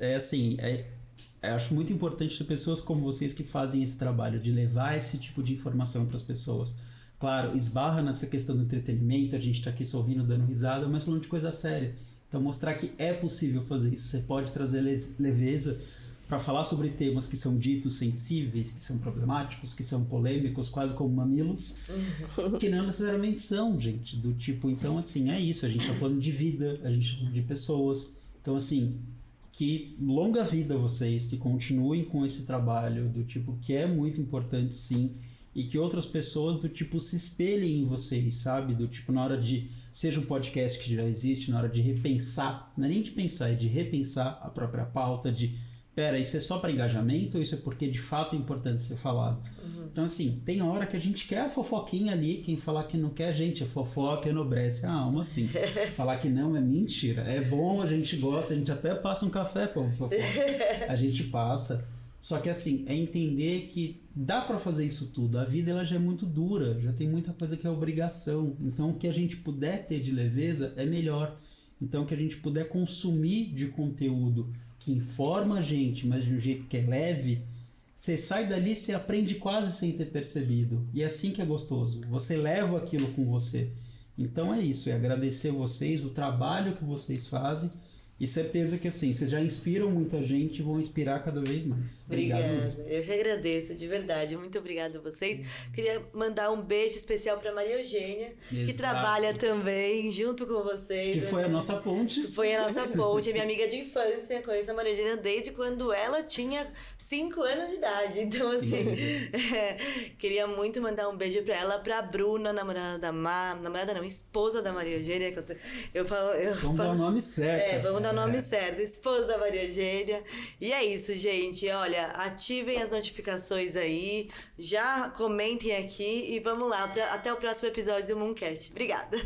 acho muito importante ter pessoas como vocês que fazem esse trabalho de levar esse tipo de informação para as pessoas. Claro, esbarra nessa questão do entretenimento, a gente tá aqui sorrindo, dando risada, mas falando de coisa séria. Então, mostrar que é possível fazer isso. Você pode trazer leveza para falar sobre temas que são ditos sensíveis, que são problemáticos, que são polêmicos, quase como mamilos, que não necessariamente são, gente, do tipo... Então, assim, é isso. A gente tá falando de vida, a gente tá falando de pessoas. Então, assim... que longa vida vocês, que continuem com esse trabalho do tipo que é muito importante sim, e que outras pessoas do tipo se espelhem em vocês, sabe? Do tipo na hora de, seja um podcast que já existe, na hora de repensar, não é nem de pensar, é de repensar a própria pauta, de pera, isso é só para engajamento ou isso é porque de fato é importante ser falado? Então assim, tem hora que a gente quer a fofoquinha ali, quem falar que não quer, gente, a fofoca enobrece a alma, assim. Falar que não é mentira, é bom, a gente gosta, a gente até passa um café pra fofoca, a gente passa, só que assim, é entender que dá pra fazer isso tudo, a vida ela já é muito dura, já tem muita coisa que é obrigação, então o que a gente puder ter de leveza é melhor, então o que a gente puder consumir de conteúdo que informa a gente, mas de um jeito que é leve, você sai dali, você aprende quase sem ter percebido. E é assim que é gostoso. Você leva aquilo com você. Então é isso, é agradecer vocês, o trabalho que vocês fazem. E certeza que assim, vocês já inspiram muita gente e vão inspirar cada vez mais. Obrigada. Eu que agradeço, de verdade. Muito obrigada a vocês. Queria mandar um beijo especial para Maria Eugênia, que trabalha também junto com vocês. Que foi a nossa ponte. Foi a nossa ponte, é minha amiga de infância. Conheço a Maria Eugênia desde quando ela tinha 5 anos de idade. Então, assim, queria muito mandar um beijo para ela, pra Bruna, namorada da namorada não, esposa da Maria Eugênia. Vamos dar o nome certo. Vamos dar o nome certo, esposa da Maria Eugênia. E é isso, gente. Olha, ativem as notificações aí, já comentem aqui e vamos lá. Até o próximo episódio do Mooncast. Obrigada.